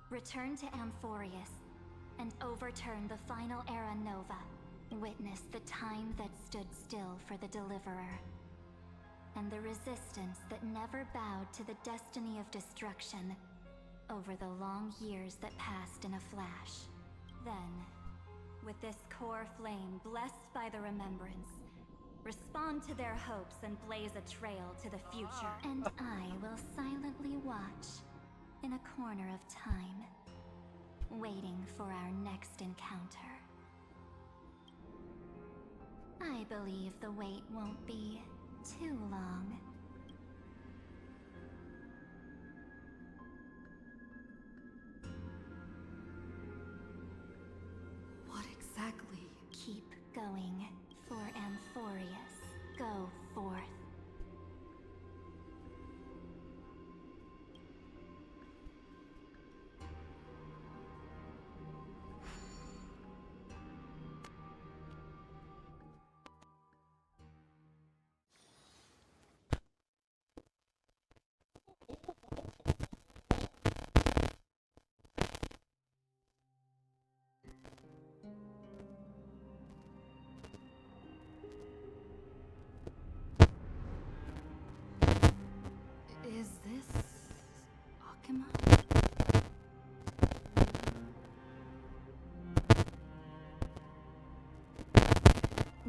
Return to Amphorius, and overturn the final era Nova. Witness the time that stood still for the Deliverer, and the resistance that never bowed to the destiny of destruction over the long years that passed in a flash. Then, with this core flame blessed by the remembrance, respond to their hopes and blaze a trail to the future. And I will silently watch in a corner of time, waiting for our next encounter. I believe the wait won't be too long. What exactly? Keep going for Amphorius. Go forth.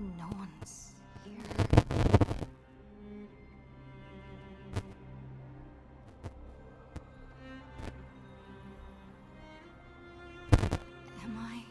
No one's here. Am I?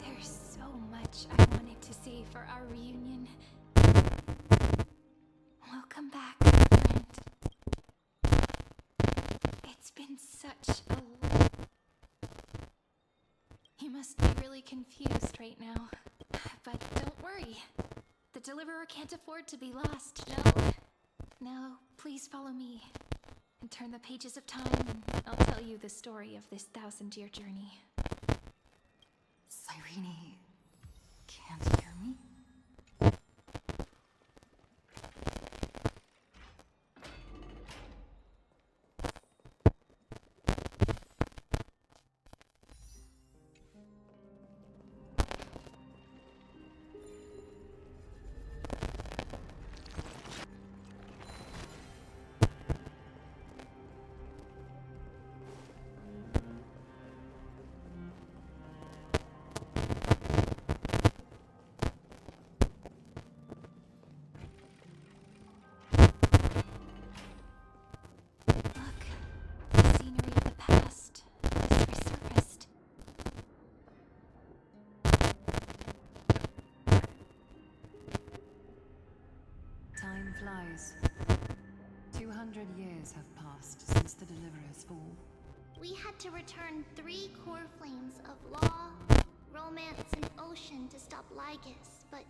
There's so much I wanted to say for our reunion. Welcome back, friend. It's been such a You must be really confused right now. But don't worry. The Deliverer can't afford to be lost, no? Now, please follow me. And turn the pages of time, and I'll tell you the story of this 1,000-year journey. Cyrene can't hear me? Time flies. 200 years have passed since the Deliverer's fall. We had to return 3 core flames of law, romance, and ocean to stop Lygus, but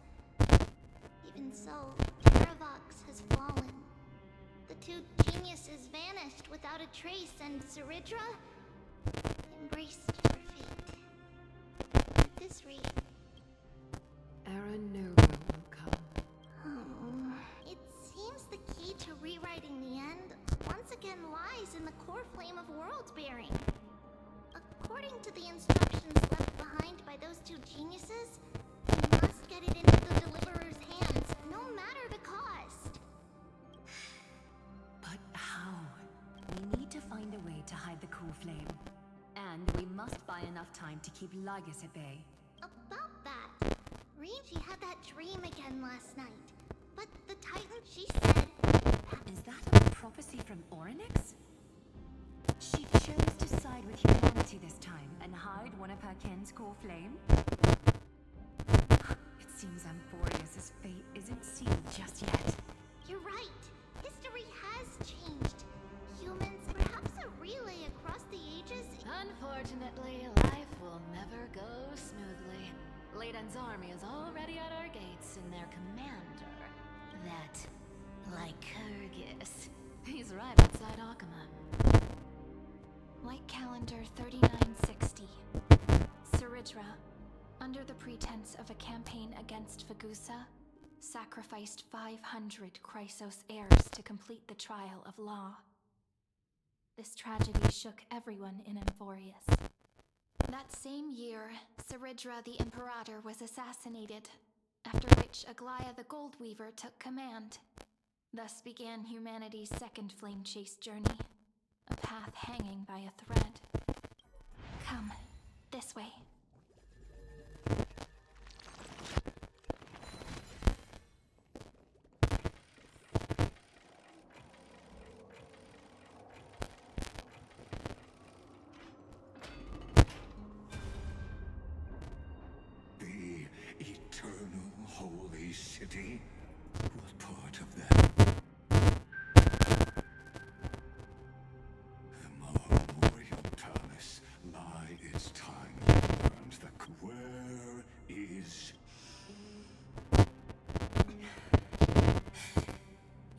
even so, Paravox has fallen. The 2 geniuses vanished without a trace, and Ceridra embraced her fate. At this rate, Aaron Nogo will come. it seems the key to rewriting the end once again lies in the core flame of world-bearing. According to the instructions left behind by those 2 geniuses, we must get it into the Deliverer's hands, no matter the cost. But how? We need to find a way to hide the core flame. And we must buy enough time to keep Lygus at bay. About that, she had that dream again last night. But the Titan, she said... Is that a prophecy from Orynyx? She chose to side with humanity this time and hide one of her kin's core flame? It seems Amphorius' fate isn't sealed just yet. You're right. History has changed. Humans, perhaps a relay across the ages... Unfortunately, life will never go smoothly. Leiden's army is already at our gates, and their commander, that Lycurgus, he's right outside Akama. Light calendar 3960. Ceridra, under the pretense of a campaign against Fagusa, sacrificed 500 Chrysos heirs to complete the trial of law. This tragedy shook everyone in Amphorius. That same year, Ceridra the Imperator was assassinated, after which Aglaya the Goldweaver took command. Thus began humanity's second flame chase journey, a path hanging by a thread. Come, this way. holy city? What part of that? The Memorial Palace. By its time, you learned that where is...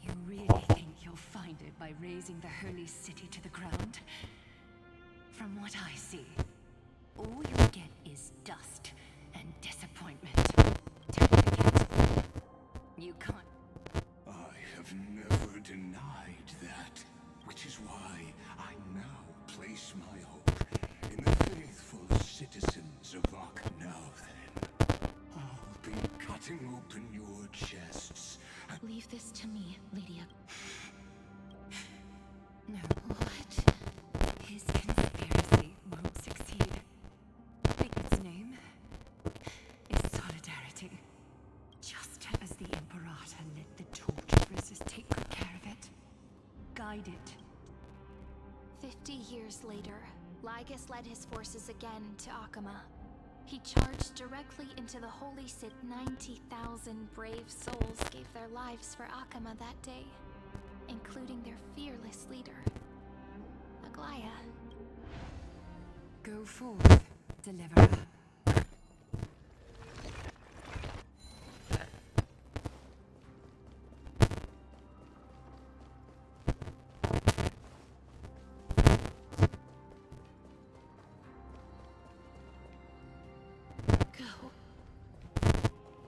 You really think you'll find it by razing the holy city to the ground? From what I see, all you'll get is dust and disappointment. Turn it against me. You can't. I have never denied that, which is why I now place my hope in the faithful citizens of Ark. Now then, I'll be cutting open your chests. Leave this to me, Lydia. No. What? His conspiracy won't succeed. Its name is Solidarity. Just as the Imperator lit the torch of resist, take good care of it. Guide it. 50 years later, Lygus led his forces again to Akama. He charged directly into the holy city. 90,000 brave souls gave their lives for Akama that day, including their fearless leader, Aglaya. Go forth, Deliverer. Go.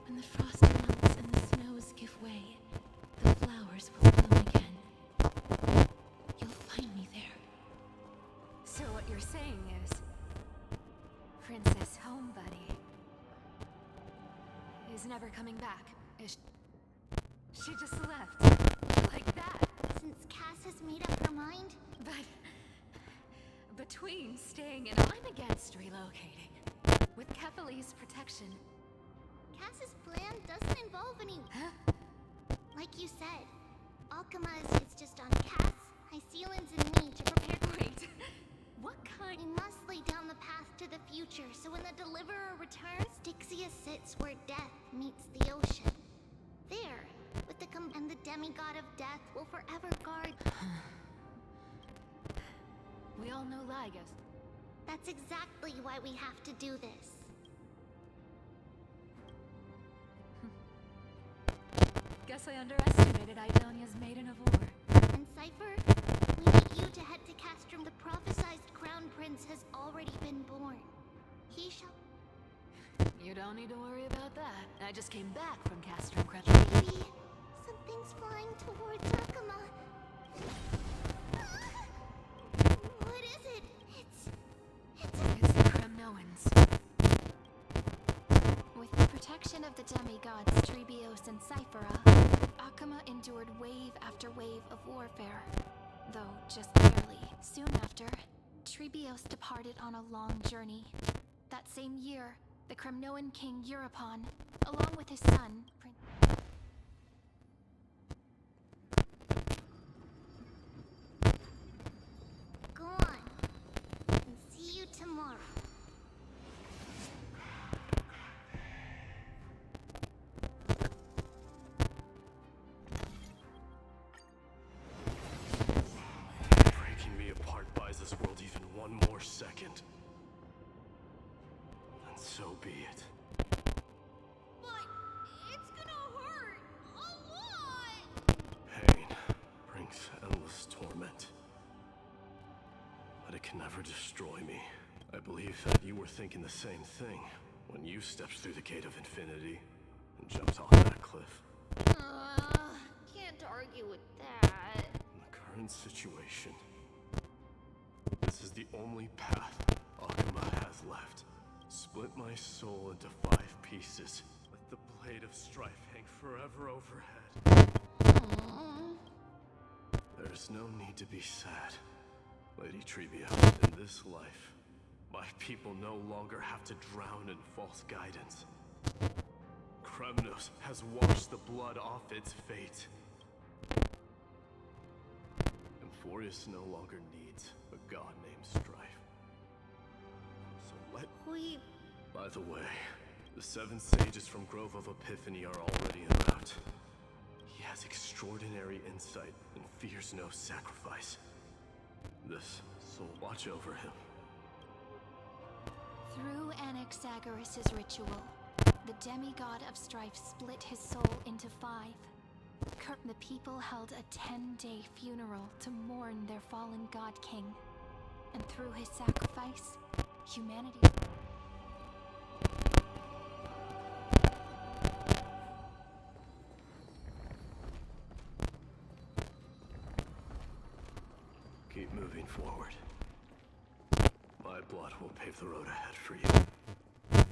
When the frost melts and the snows give way, the flowers will bloom again. You'll find me there. So what you're saying is, Princess Homebuddy is never coming back, is she? She just left. Like that. Since Cass has made up her mind, But between staying and I'm against relocating. With Kethely's protection. Cass's plan doesn't involve any... Huh? Like you said, Alchema is just on Cass, Hycelan's, and me to prepare... Wait, what kind? We must lay down the path to the future, so when the Deliverer returns, Dixia sits where death meets the ocean. There, with the and the demigod of death will forever guard... We all know Lygus. That's exactly why we have to do this. Guess I underestimated Idonia's Maiden of War. And Cypher, we need you to head to Castrum. The prophesized crown prince has already been born. He shall... You don't need to worry about that. I just came back from Castrum Crutch. Maybe something's flying towards Akama. What is it? It's the Kremnoans. With the protection of the demigods Trebios and Cyphera, Akama endured wave after wave of warfare, though just barely. Soon after, Trebios departed on a long journey. That same year, the Kremnoan king Euripon, along with his son, Go on, and see you tomorrow. Breaking me apart buys this world even one more second. And so be it. But it's gonna hurt a lot! Pain brings endless torment. But it can never destroy me. I believe that you were thinking the same thing when you stepped through the gate of infinity and jumped off that cliff. Can't argue with that. In the current situation, this is the only path Akama has left. Split my soul into 5 pieces. Let the blade of strife hang forever overhead. There's no need to be sad, Lady Trebia. In this life, my people no longer have to drown in false guidance. Kremnos has washed the blood off its fate. Emphorius no longer needs a god named Strife. So let... We... By the way, The 7 sages from Grove of Epiphany are already en route. He has extraordinary insight and fears no sacrifice. This soul watch over him. Through Anaxagoras' ritual, the demigod of strife split his soul into 5. The people held a 10-day funeral to mourn their fallen god king. And through his sacrifice, humanity... Keep moving forward. My blood will pave the road ahead for you.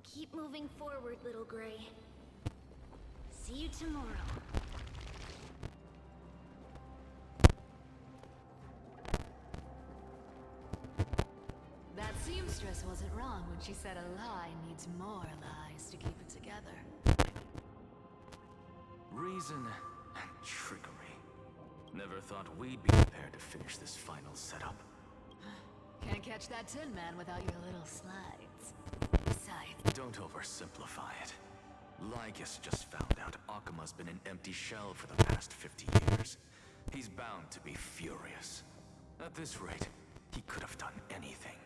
Keep moving forward, little Gray. See you tomorrow. That seamstress wasn't wrong when she said a lie needs more lies to keep it together. Reason and trickery. Never thought we'd be prepared to finish this final setup. Can't catch that Tin Man without your little slides. Besides... Don't oversimplify it. Lygus just found out Akima's been an empty shell for the past 50 years. He's bound to be furious. At this rate, he could have done anything.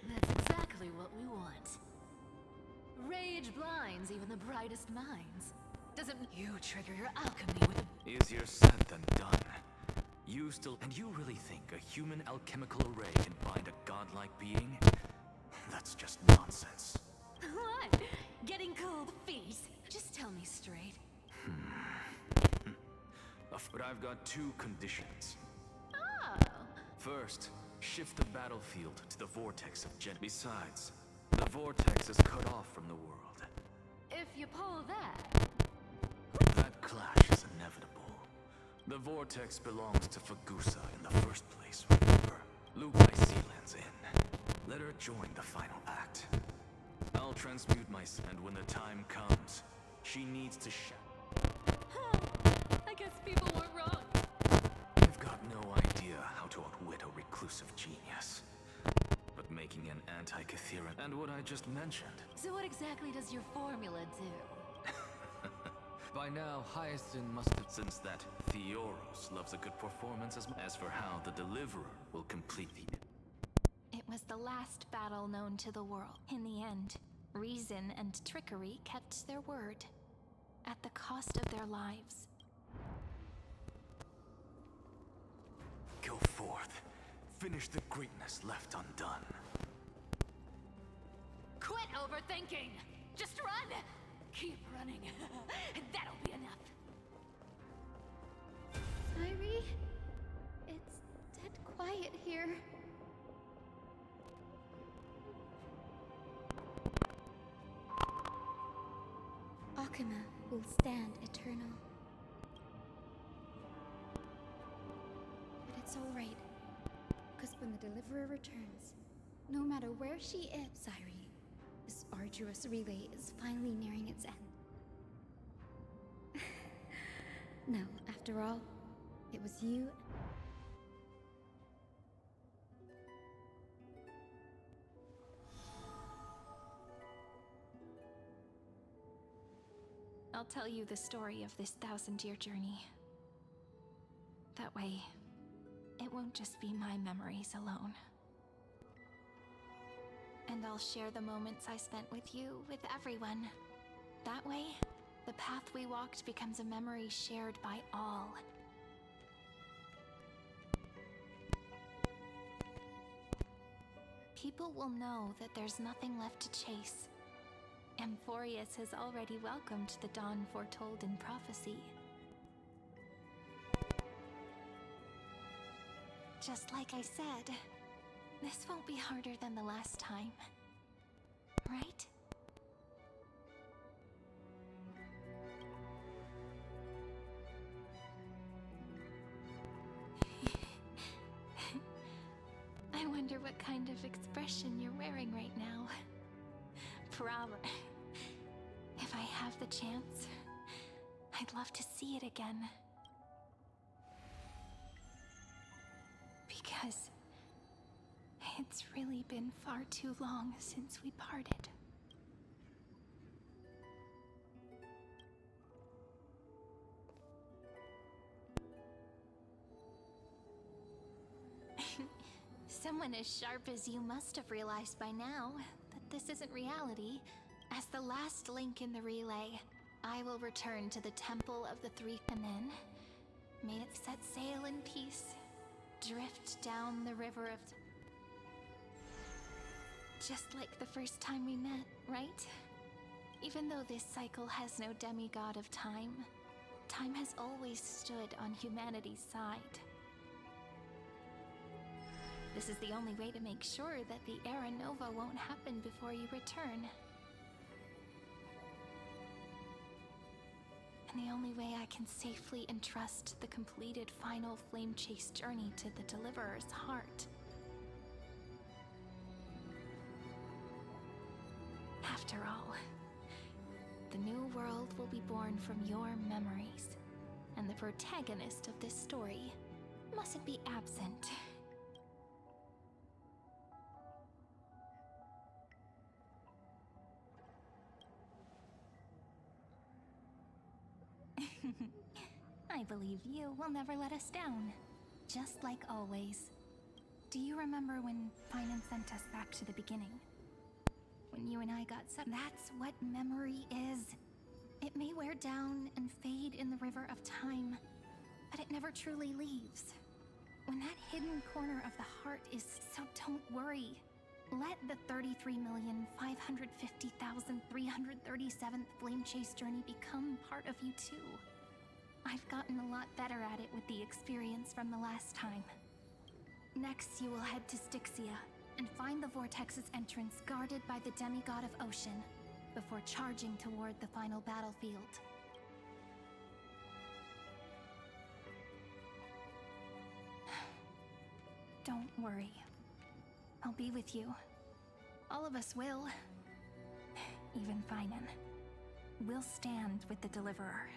That's exactly what we want. Rage blinds even the brightest minds. Doesn't you trigger your alchemy with a... Easier said than done. And you really think a human alchemical array can bind a godlike being? That's just nonsense. What? Getting cold feet? Just tell me straight. But I've got 2 conditions. Oh. First, shift the battlefield to the vortex of Besides, the vortex is cut off from the world. If you pull that... That clash is inevitable. The vortex belongs to Fagusa in the first place, remember? Lukai Sealand's in. Let her join the final act. I'll transmute myself, and when the time comes, she needs to I guess people were wrong. I've got no idea how to outwit a reclusive genius. But making an anti-Catheran and what I just mentioned. So what exactly does your formula do? By now, Hyacinth must have... Since that Theoros loves a good performance as for how the Deliverer will complete the... It was the last battle known to the world. In the end, reason and trickery kept their word, at the cost of their lives. Go forth. Finish the greatness left undone. Quit overthinking! Just run! Keep running. That'll be enough. Irie, it's dead quiet here. Akima will stand eternal. But it's alright, because when the Deliverer returns, no matter where she is, Irie, this arduous relay is finally nearing its end. No, after all, it was you. I'll tell you the story of this 1000-year journey. That way, it won't just be my memories alone. And I'll share the moments I spent with you, with everyone. That way, the path we walked becomes a memory shared by all. People will know that there's nothing left to chase. Amphorius has already welcomed the dawn foretold in prophecy. Just like I said, this won't be harder than the last time, right? I wonder what kind of expression you're wearing right now. If I have the chance, I'd love to see it again. Because It's really been far too long since we parted. Someone as sharp as you must have realized by now that this isn't reality. As the last link in the relay, I will return to the Temple of the Three Kanin. May it set sail in peace, drift down the river of... Just like the first time we met, right? Even though this cycle has no demigod of time, time has always stood on humanity's side. This is the only way to make sure that the Era Nova won't happen before you return. And the only way I can safely entrust the completed final flame chase journey to the Deliverer's heart. After all, the new world will be born from your memories, and the protagonist of this story mustn't be absent. I believe you will never let us down, just like always. Do you remember when Finan sent us back to the beginning? When you and I got set? That's what memory is. It may wear down and fade in the river of time, but it never truly leaves. When that hidden corner of the heart is... So don't worry. Let the 33,550,337th Flame Chase journey become part of you too. I've gotten a lot better at it with the experience from the last time. Next, you will head to Styxia and find the Vortex's entrance guarded by the demigod of Ocean before charging toward the final battlefield. Don't worry. I'll be with you. All of us will. Even Finan. We'll stand with the Deliverer.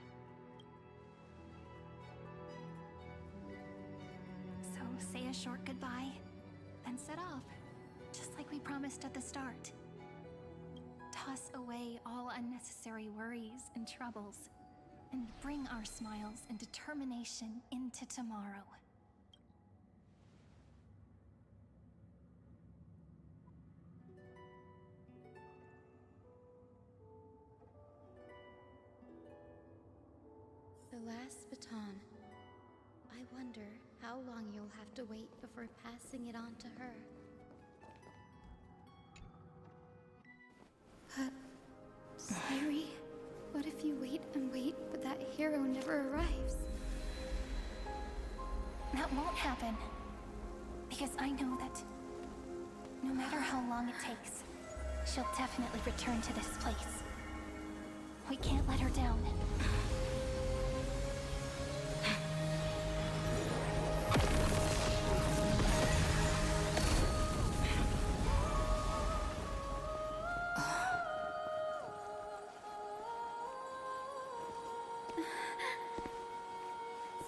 So say a short goodbye, then set off, just like we promised at the start. Toss away all unnecessary worries and troubles, and bring our smiles and determination into tomorrow. The last baton. I wonder how long you'll have to wait before passing it on to her. But, Sayuri, what if you wait and wait, but that hero never arrives? That won't happen. Because I know that no matter how long it takes, she'll definitely return to this place. We can't let her down.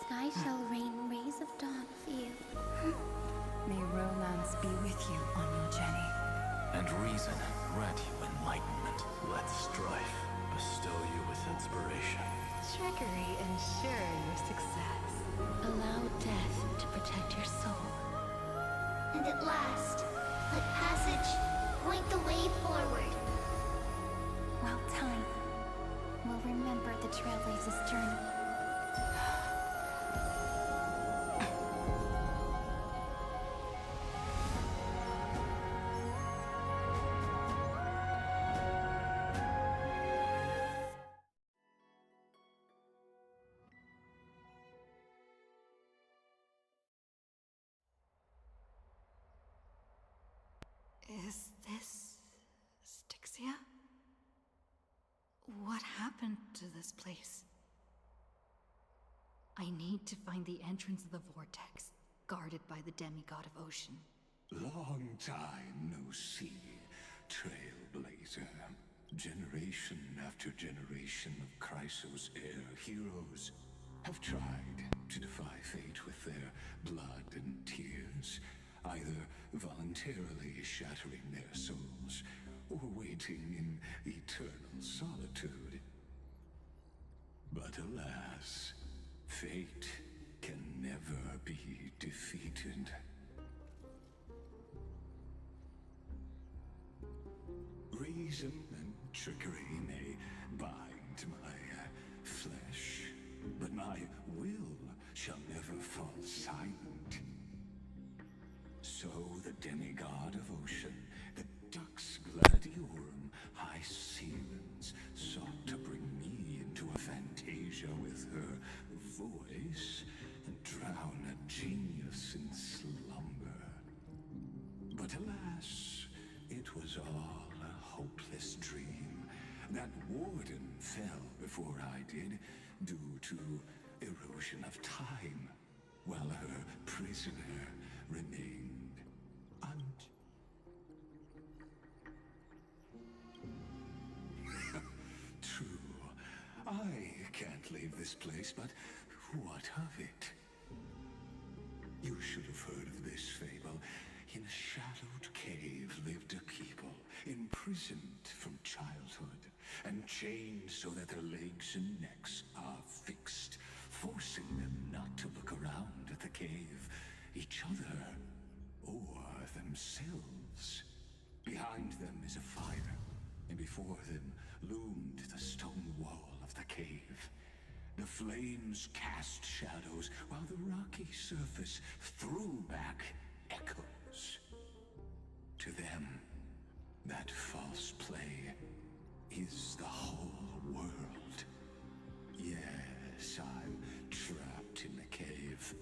Sky shall rain rays of dawn for you. May romance be with you on your journey. And reason grant you enlightenment. Let strife bestow you with inspiration. Trickery ensure your success. Allow death to protect your soul. And at last, let passage point the way forward. Well, time will remember the Trailblazer's journey. Is this Styxia? What happened to this place? I need to find the entrance of the vortex, guarded by the demigod of Ocean. Long time no see, Trailblazer. Generation after generation of Chrysos Air heroes have tried to defy fate with their blood and tears. either voluntarily shattering their souls or waiting in eternal solitude. But alas, fate can never be defeated. Reason and trickery may bind my flesh, but my will shall never fall silent. So the demigod of ocean, the Dux Gladiorum High Sealens, sought to bring me into a fantasia with her voice and drown a genius in slumber. But alas, it was all a hopeless dream. That warden fell before I did, due to erosion of time, while her prisoner remained True. I can't leave this place, but what of it? You should have heard of this fable. In a shadowed cave lived a people, imprisoned from childhood, and chained so that their legs and necks are fixed, forcing them not to look around at the cave, each other, or themselves. Behind them is a fire, and before them loomed the stone wall of the cave. The flames cast shadows, while the rocky surface threw back echoes. To them, that false play is the whole world. Yes, I'm trapped in the cave,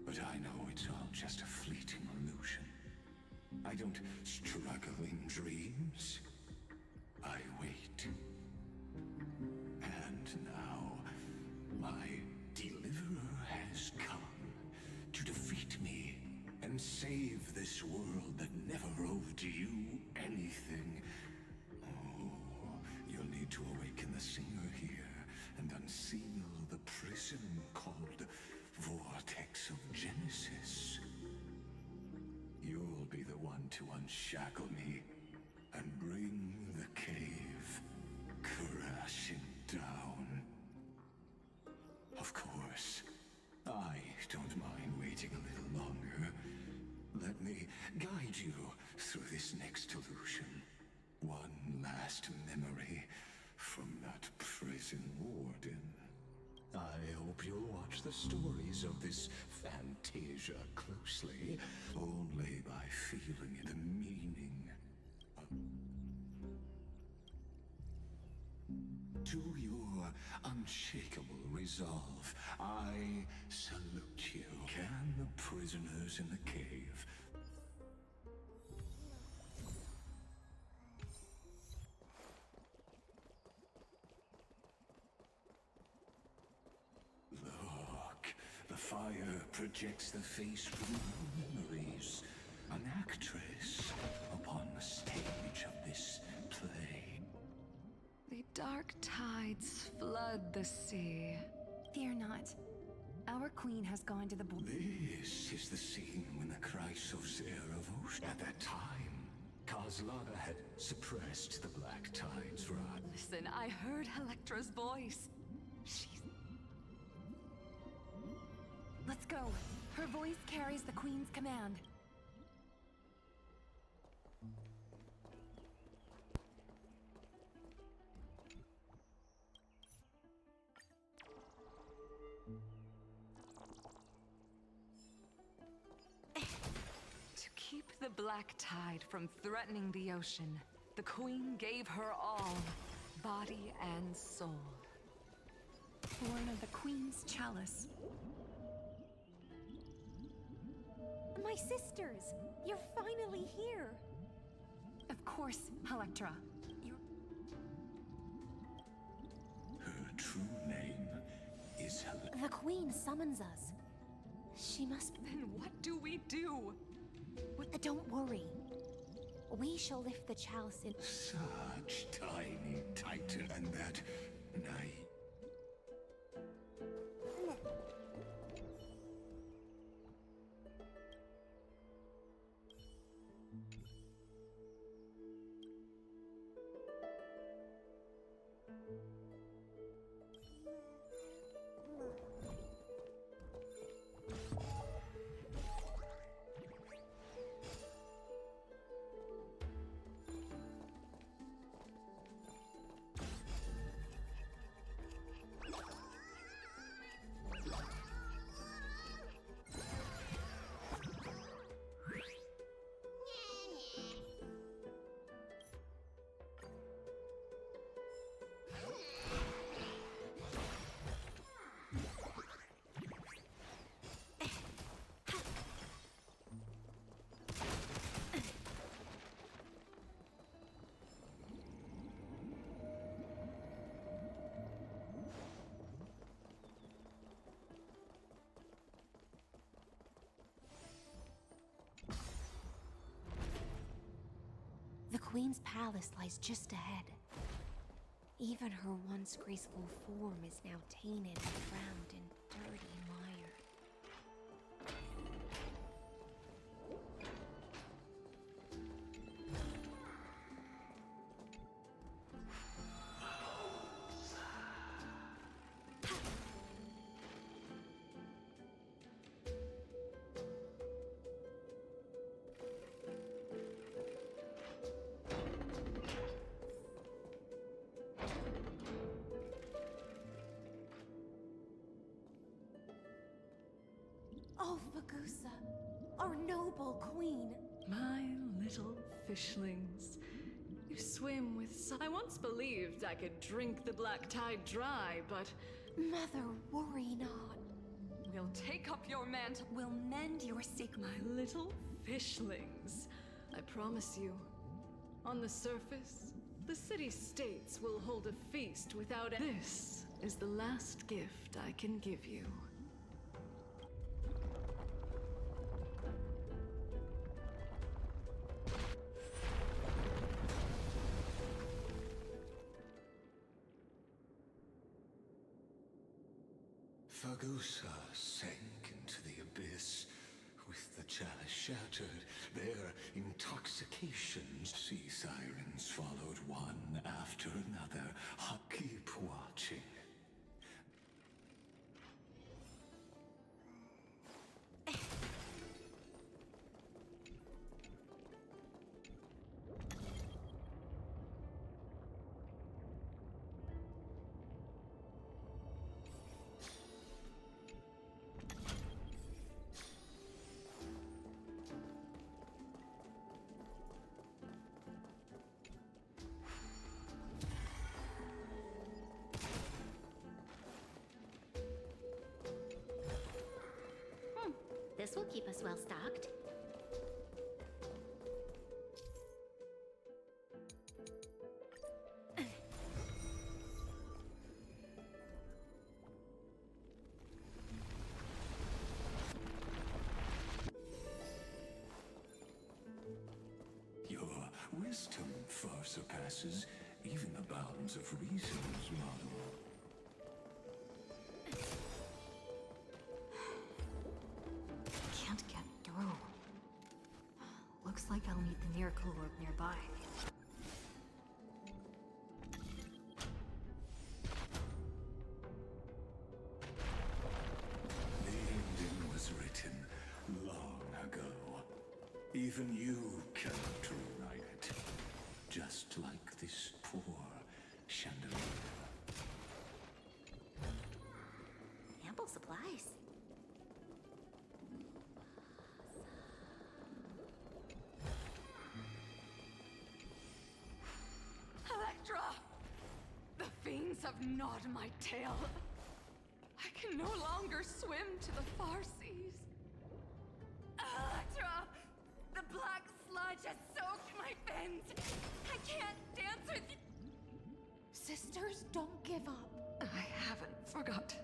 but I know it's all just a fleeting illusion. I don't struggle in dreams. I wait. And now, my deliverer has come to defeat me and save this world that never owed you anything. Oh, you'll need to awaken the singer here and unseal the prison called Vortex of Genesis. You'll be the one to unshackle me and bring the cave crashing down. Of course, I don't mind waiting a little longer. Let me guide you through this next illusion. One last memory from that prison warden. I hope you'll watch the stories of this fantasia closely, only by feeling the meaning. To your unshakable resolve, I salute you. Can the prisoners in the cave look? The fire projects the face from memories. An actress upon the stage of this play. The dark tides flood the sea. Fear not. Our queen has gone to the This is the scene when the Chrysos heir of Ocean. At that time, Kozlana had suppressed the Black Tide's wrath. Listen, I heard Electra's voice. Let's go. Her voice carries the queen's command. To keep the Black Tide from threatening the ocean, the Queen gave her all, body and soul. Born of the queen's chalice. My sisters! You're finally here! Of course, Electra. Her true name is Helen. The queen summons us. She must... Then what do we do? Don't worry. We shall lift the chalice in... Such tiny titan, and that night. The Queen's palace lies just ahead. Even her once graceful form is now tainted and drowned in dirty mire. Oh, Vagusa, our noble queen. My little fishlings. You swim with I once believed I could drink the black tide dry, but... Mother, worry not. We'll take up your mantle. We'll mend your sick. My little fishlings. I promise you. On the surface, the city-states will hold a feast without... This is the last gift I can give you. Vagusa sank into the abyss. With the chalice shattered, their intoxications. Sea sirens followed one after another. Keep watching. This will keep us well stocked. Your wisdom far surpasses even the bounds of reason's model. Can't get through. Looks like I'll need the miracle orb nearby. The ending was written long ago. Even you cannot rewrite it. Just like this poor chandelier. Ample supplies. Electra! The fiends have gnawed my tail. I can no longer swim to the far seas. Electra! The black sludge has soaked my fins. I can't dance with you. Sisters, don't give up. I haven't forgotten.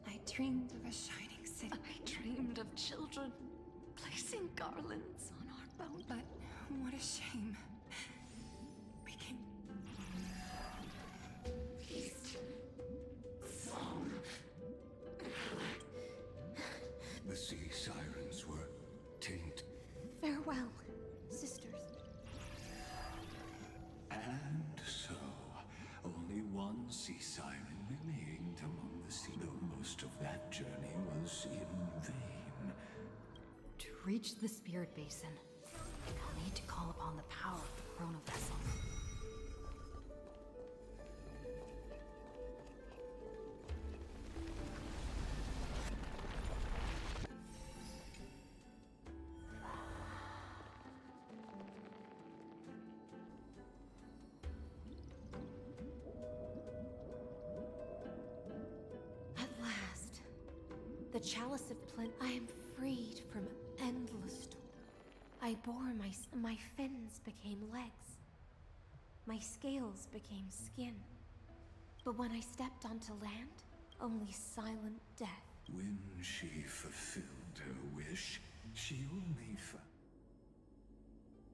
I dreamed of a shining city. I dreamed of children placing garlands on our bones. But what a shame. We can... Feast. Song. The sea sirens were tainted. Farewell, sisters. And so, only one sea siren remained among the sea, though most of that journey was in vain. To reach the spirit basin, I'll need to call upon the power of the Chrono Vessel. At last, the chalice of plenty. I am freed from endless toil. I bore my fins became legs. My scales became skin. But when I stepped onto land, only silent death. When she fulfilled her wish, she only found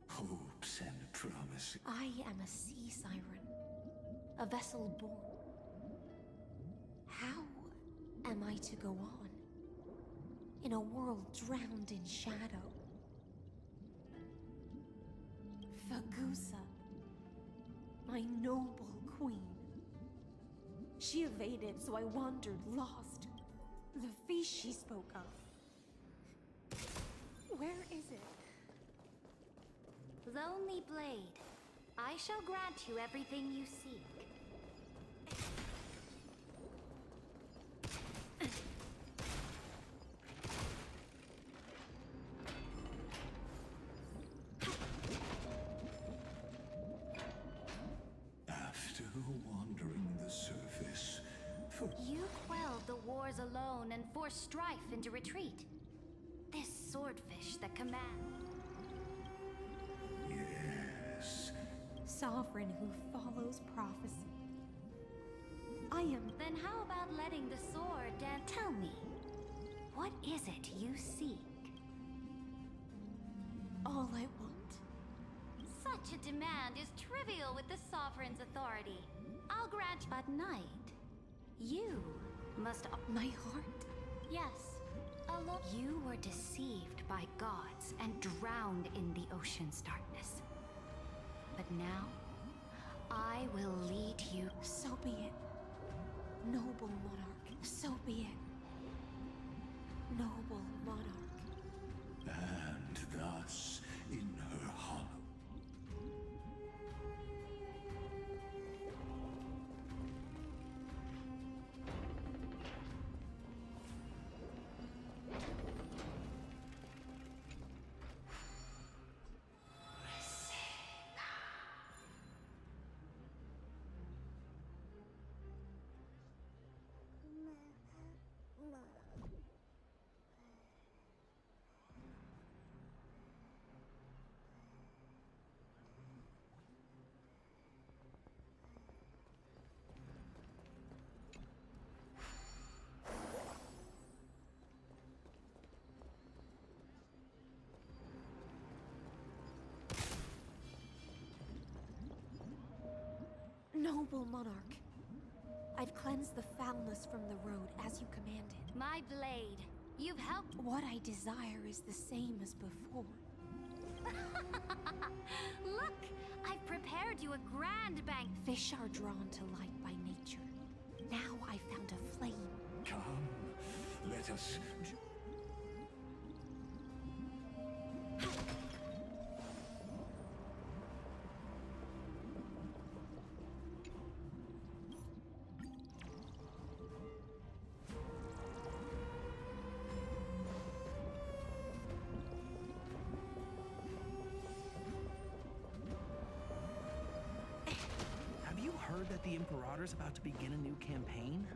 hopes and I am a sea siren, a vessel born. How am I to go on in a world drowned in shadow? Fagusa, my noble queen. She evaded, so I wandered lost. The feast she spoke of. Where is it? Lonely Blade, I shall grant you everything you seek. After wandering the surface for... You quelled the wars alone and forced strife into retreat. This swordfish that commands. Yes. Sovereign who follows prophecy. I am... Then how about letting the sword dance? Tell me, what is it you seek? All I want. Such a demand is trivial with the Sovereign's authority. I'll grant, but night, you must... My heart? Yes. Alone. You were deceived by gods and drowned in the ocean's darkness. But now, I will lead you. So be it. Noble monarch, so be it. Noble monarch. And thus, in her hollow. Noble monarch, I've cleansed the foulness from the road as you commanded. My blade, you've helped. What I desire is the same as before. Look, I've prepared you a grand bank. Fish are drawn to light by nature. Now I found a flame. Come, let us... Heard that the Imperator's about to begin a new campaign?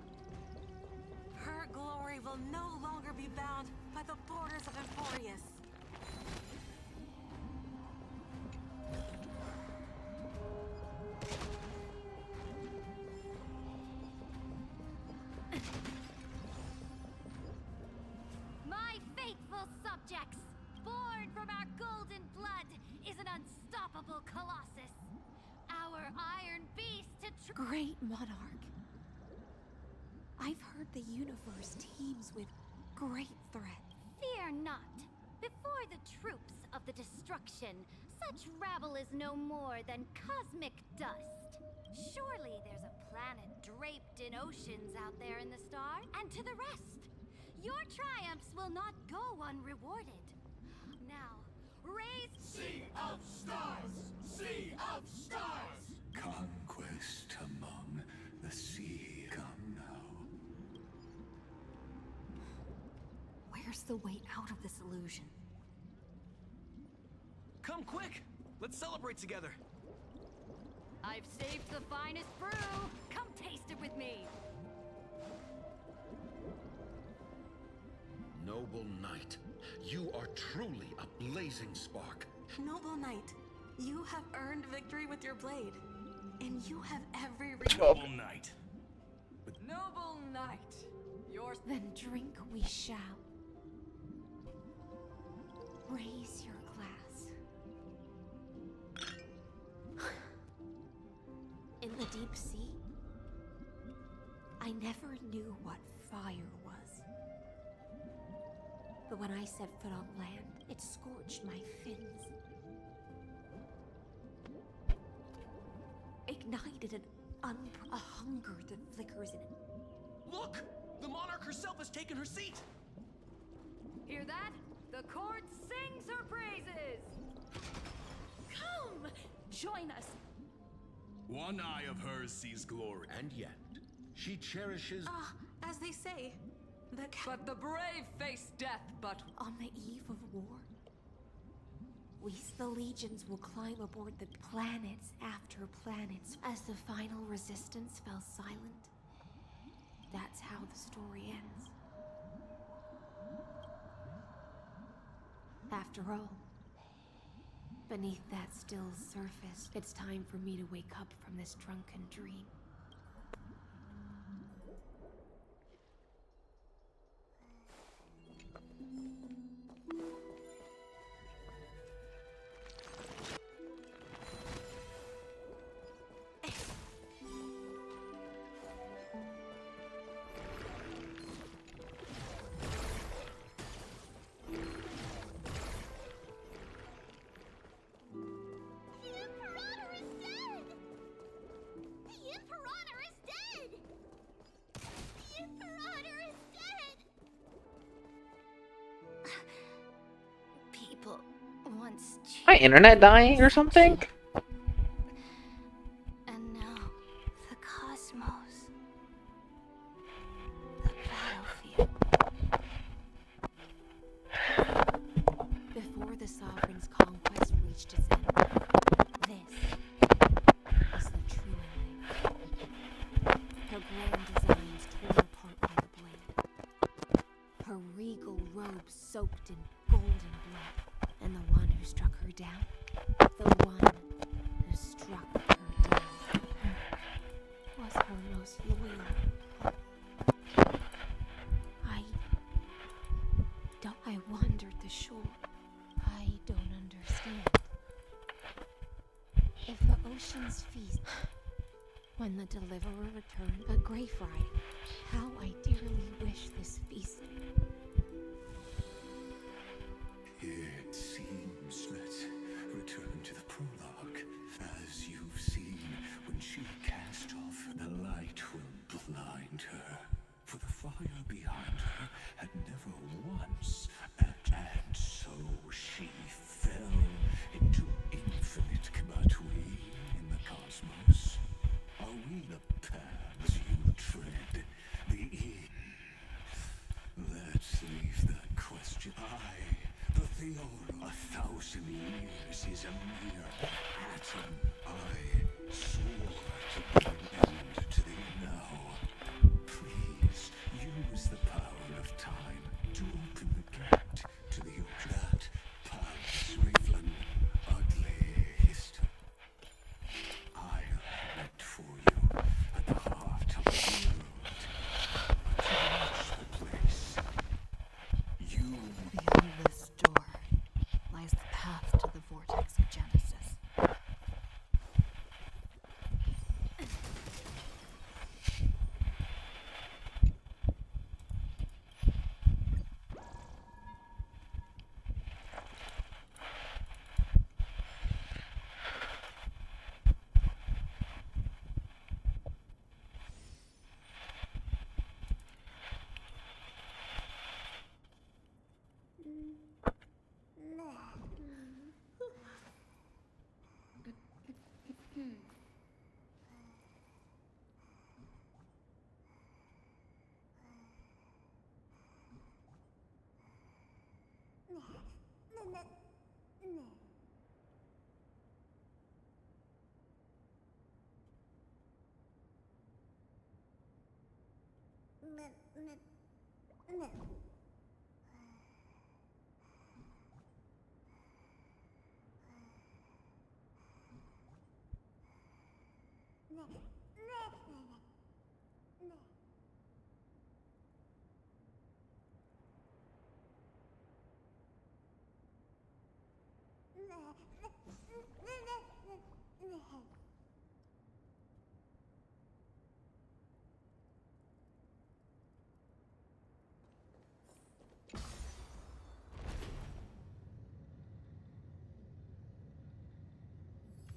Her glory will no longer be bound by the borders of Emporius. My faithful subjects, born from our golden blood, is an unstoppable colossus. Our iron beast to Great monarch. I've heard the universe teems with great threats. Fear not. Before the troops of the destruction, such rabble is no more than cosmic dust. Surely there's a planet draped in oceans out there in the star, and to the rest, your triumphs will not go unrewarded. Now, raise... Sea of stars! Sea of stars! Conquest among the sea. Come now. Where's the way out of this illusion? Come quick! Let's celebrate together! I've saved the finest brew! Come taste it with me! Noble knight, you are truly a blazing spark. Noble knight, you have earned victory with your blade. And you have every Noble knight. Noble knight, yours. Then drink we shall. Raise your glass. deep sea? I never knew what fire was. But when I set foot on land, it scorched my fins. Ignited a hunger that flickers in it. Look! The monarch herself has taken her seat! Hear that? The court sings her praises! Come! Join us! One eye of hers sees glory. And yet, she cherishes... As they say, But the brave face death, but... On the eve of war, the legions will climb aboard the planets after planets as the final resistance fell silent. That's how the story ends. After all, beneath that still surface, it's time for me to wake up from this drunken dream. My internet dying or something? And now, the cosmos. The battlefield. Before the Sovereign's conquest reached its end, this was the true ending. Her grand designs torn apart by the blade. Her regal robes soaked in golden blood. And the one who struck her down, the one who struck her down, was her most loyal. I wandered the shore. I don't understand. If the oceans feast, when the deliverer returned, a grave ride, how I dearly wish this feast. It seems, let's return to the prologue. As you've seen, when she cast off, the light will blind her. For the fire behind her had never once, and so she fell into infinite. But we in the cosmos, are we the paths you tread? Let's leave that question. The Theon, 1,000 years is a mere atom. I swore to put an end to thee now. Please use the power of time to open the gate to the ocean. That path's riven, ugly history. I'll wait for you at the heart of the world. But to reach the place, beyond this door lies the path to the vortex of Genesis.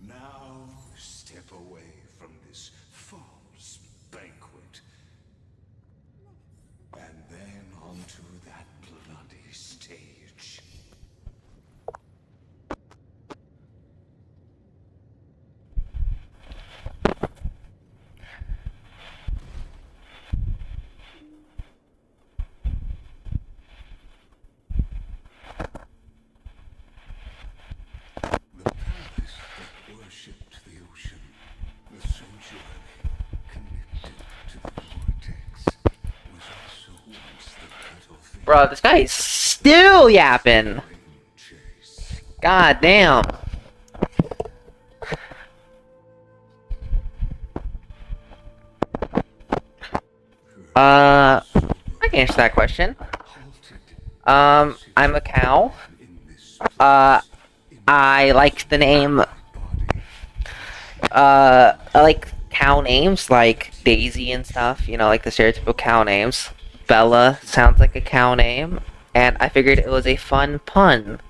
Now step away from this false banquet. And then onto that bloody stage. The palace that worshipped the ocean, the sanctuary connected to the vortex, was also once the battlefield. Bro, this guy is still yapping. God damn. I can answer that question. I'm a cow. I like the name. I like cow names like Daisy and stuff. You know, like the stereotypical cow names. Bella sounds like a cow name, and I figured it was a fun pun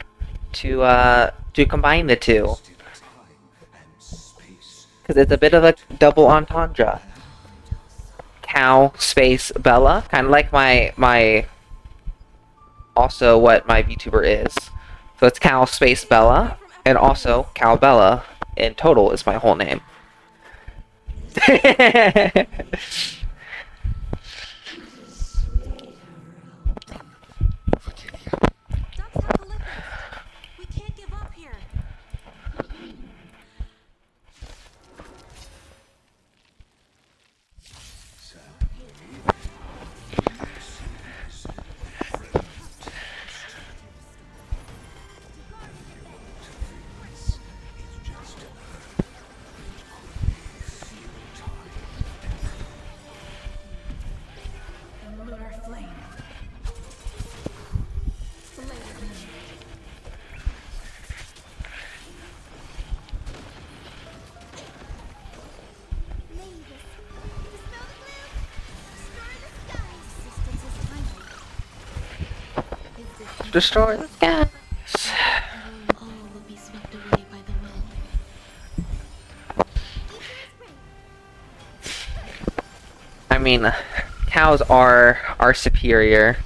to combine the two, because it's a bit of a double entendre. Cow space Bella, kind of like my also what my VTuber is. So it's Cow space Bella, and also Cow Bella. In total is my whole name. We can't give up here. Lunar flame. Destroy the gas. All will be swept away by the wind. I mean, cows are superior.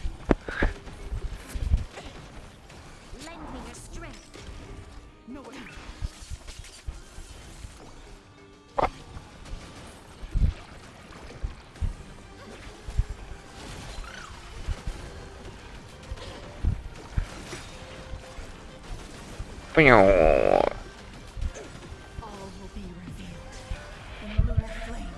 Lend me your strength. No way. Pew. All will be revealed in the lunar flame.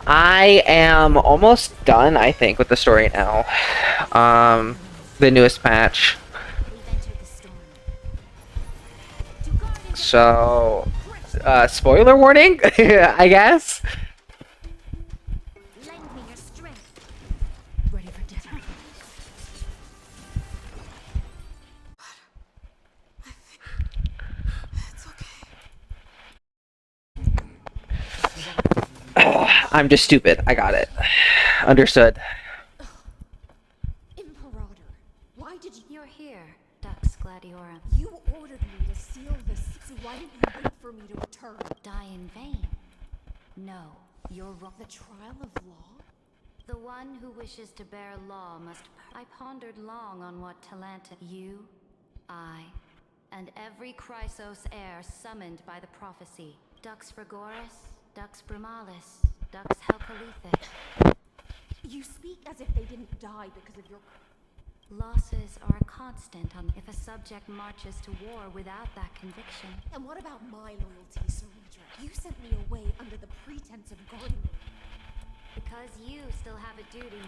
I am almost done, I think, with the story now. The newest patch. So, spoiler warning, I guess. Lend me your strength. Ready for dinner. It's okay. I'm just stupid. I got it. Understood. Imperator, why did you... You're here, Dux Gladiorum. You ordered me to seal this, so why didn't you wait for me to return? Die in vain. No, you're wrong. The trial of law? The one who wishes to bear law must... I pondered long on what Talanta... You, I, and every Chrysos heir summoned by the prophecy. Dux Frigoris, Dux Brumalis, Dux Helcalithic. You speak as if they didn't die because of your... Losses are a constant if a subject marches to war without that conviction. And what about my loyalty, Sarudra? You sent me away under the pretense of guarding me. Because you still have a duty,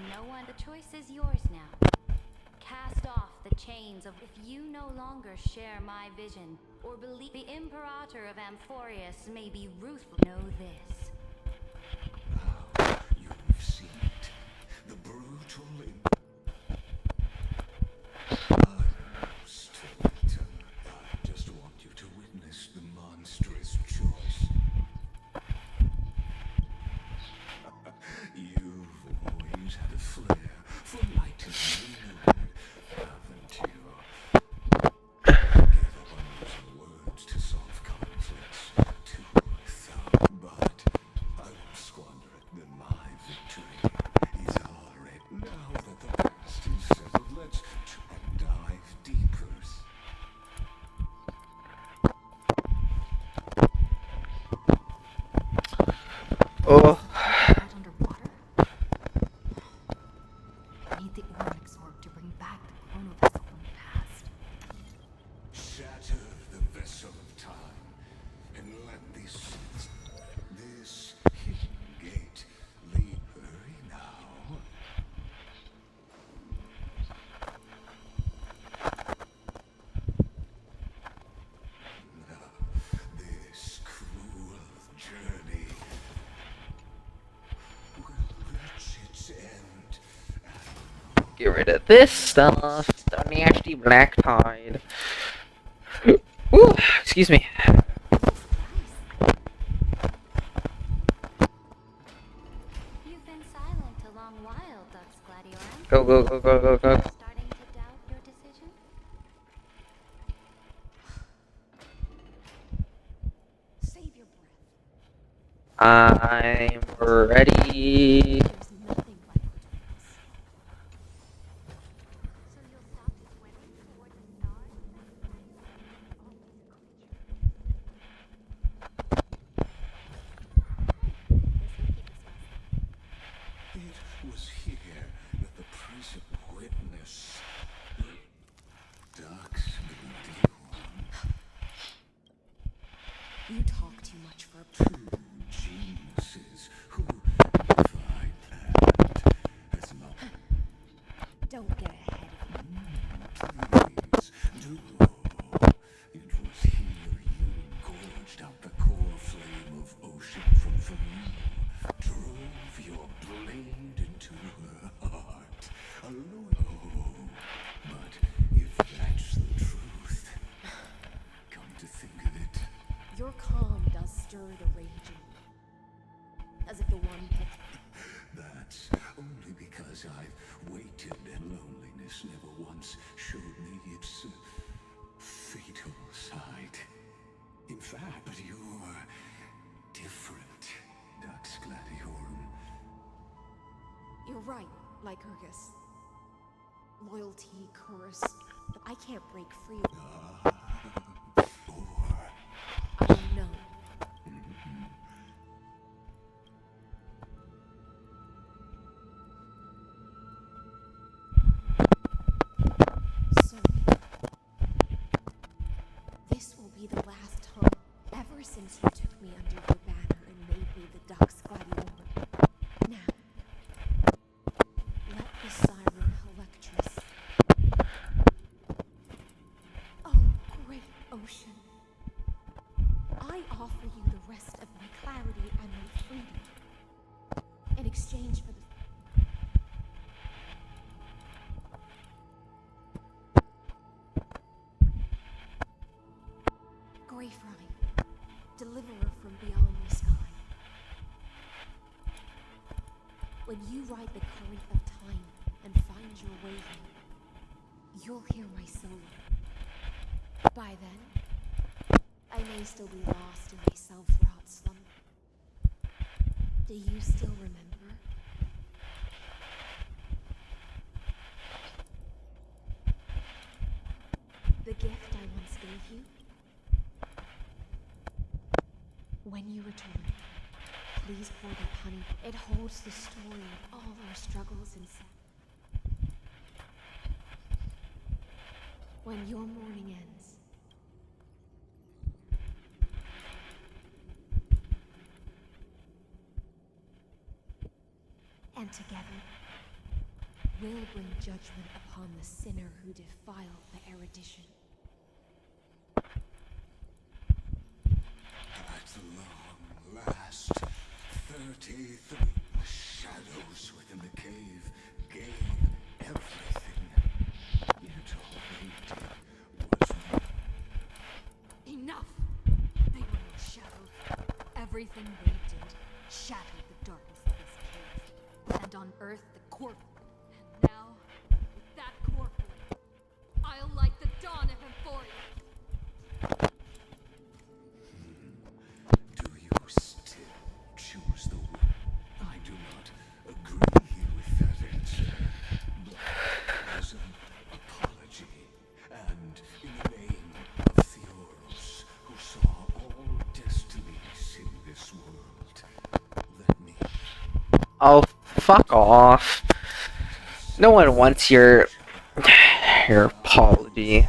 the choice is yours now. Cast off the chains of if you no longer share my vision, or believe the Imperator of Amphorius may be ruthless. Know this. Now you've seen it. The brutal I just want you to witness the monstrous choice. You've always had a flair for light and moon, haven't you? then let this hidden gate lead. Hurry now. This cruel journey will reach its end. Get rid of this stuff. The nasty black tide. Ooh, excuse me. You've been silent a long while, Dux Gladiorum. Go, go, go, go, go, go. Starting to doubt your decision? Save your breath. I'm ready. There's nothing like returns. So you'll stop swimming toward the stars? It was here that the present witness, Dux Gladiorum, You talk too much for a two geniuses who, if I add, has not. Don't get ahead of me. Please do. It was here you gorged out the core flame of ocean from you, drove your blade into her heart. Alone. But if that's the truth, come to think of it, Your calm does stir the raging. As if the one picked. that's only because I've waited and loneliness never once showed me its fatal side. In fact, you're different, Dux Gladiorum. You're right, Lycurgus. Loyalty, curse. But I can't break free. I know. So, this will be the last time, ever since you took me under your banner and made me the Dux Gladiorum. Now, let the siren Electress. Oh, great ocean. I offer you the rest of my clarity and my freedom in exchange for the. Greyfry, deliverer from beyond the sky. When you ride the current of time and find your way here, you'll hear my solo. By then, I may still be lost in a self-wrought slumber. Do you still remember? The gift I once gave you? When you return, please pour that honey. It holds the story of all our struggles and when your mourning ends, and together, we'll bring judgment upon the sinner who defiled the erudition. At long last, 33 shadows within the cave gave everything. Yet all they did was Enough! They were no shadow. Everything they did shattered the darkness of this cave, and unearthed the corpse. And now, with that corpse, I'll light the dawn of him for you. Do you still choose the one? I do not agree with that answer. But as an apology, and in the name of Theoros, who saw all destinies in this world, let me. Oh, fuck off. No one wants your apology.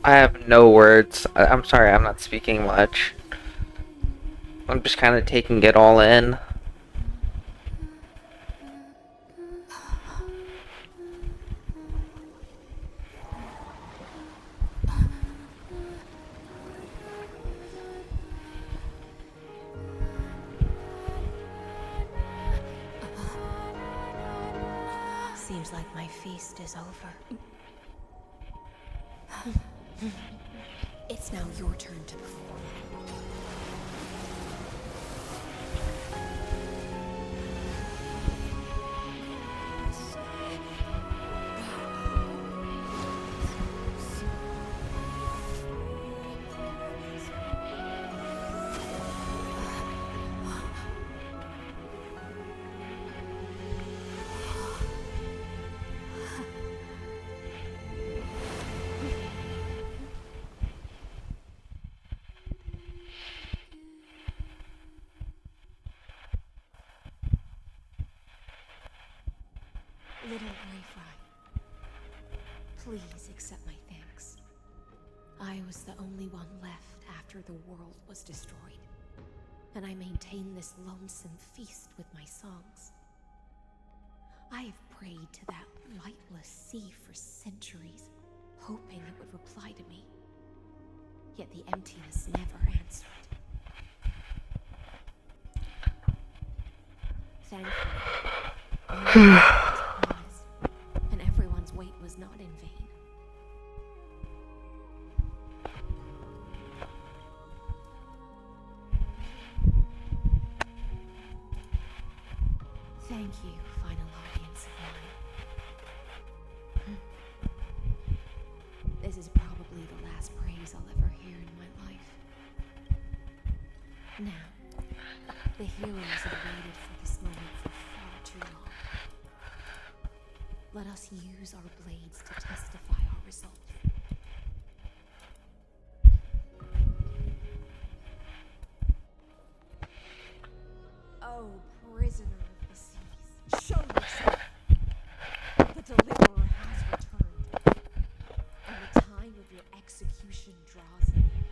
I have no words. I'm sorry, I'm not speaking much. I'm just kind of taking it all in. Seems like my feast is over. It's now your turn to perform. Little Greyfry, please accept my thanks. I was the only one left after the world was destroyed, and I maintained this lonesome feast with my songs. I have prayed to that lightless sea for centuries, hoping it would reply to me. Yet the emptiness never answered. Thankfully, and everyone's wait was not in vain. Thank you, final audience of mine. This is probably the last praise I'll ever hear in my life. Now, the heroes have waited for this moment for far too long. Let us use our blades to testify our results. Oh, prisoner of the seas, show yourself! The deliverer has returned, and the time of your execution draws near.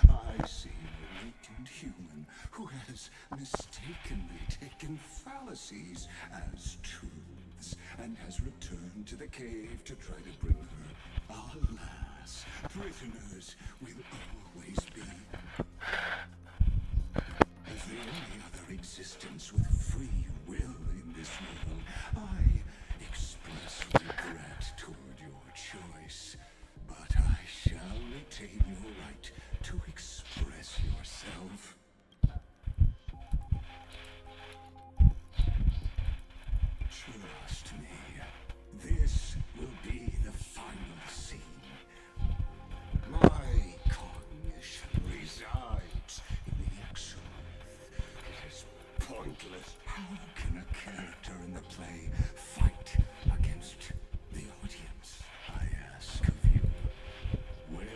I see an ancient human who has mistakenly taken fallacies as truths and has returned to the cave to try to bring her. Alas, prisoners will always be. As the only other existence with free will in this world, I express regret toward your choice. But I shall retain your right to express yourself. Trust me, this will be the final scene. My cognition resides in the Exorith. It is pointless. How can a character in the play fight against the audience? I ask of you. Where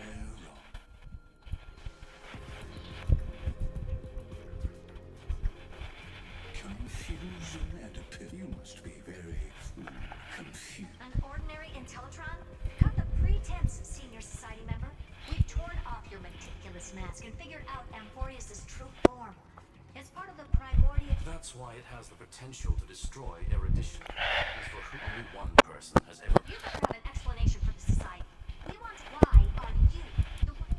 confusion and appeal. You must be very confused. An ordinary Intellitron? Cut the pretense, senior society member. We've torn off your meticulous mask and figured out Amphorius' true form. It's part of the primordial... That's why it has the potential to destroy erudition. As for who only one person has ever... You better have an explanation for the society. We want why are you the one...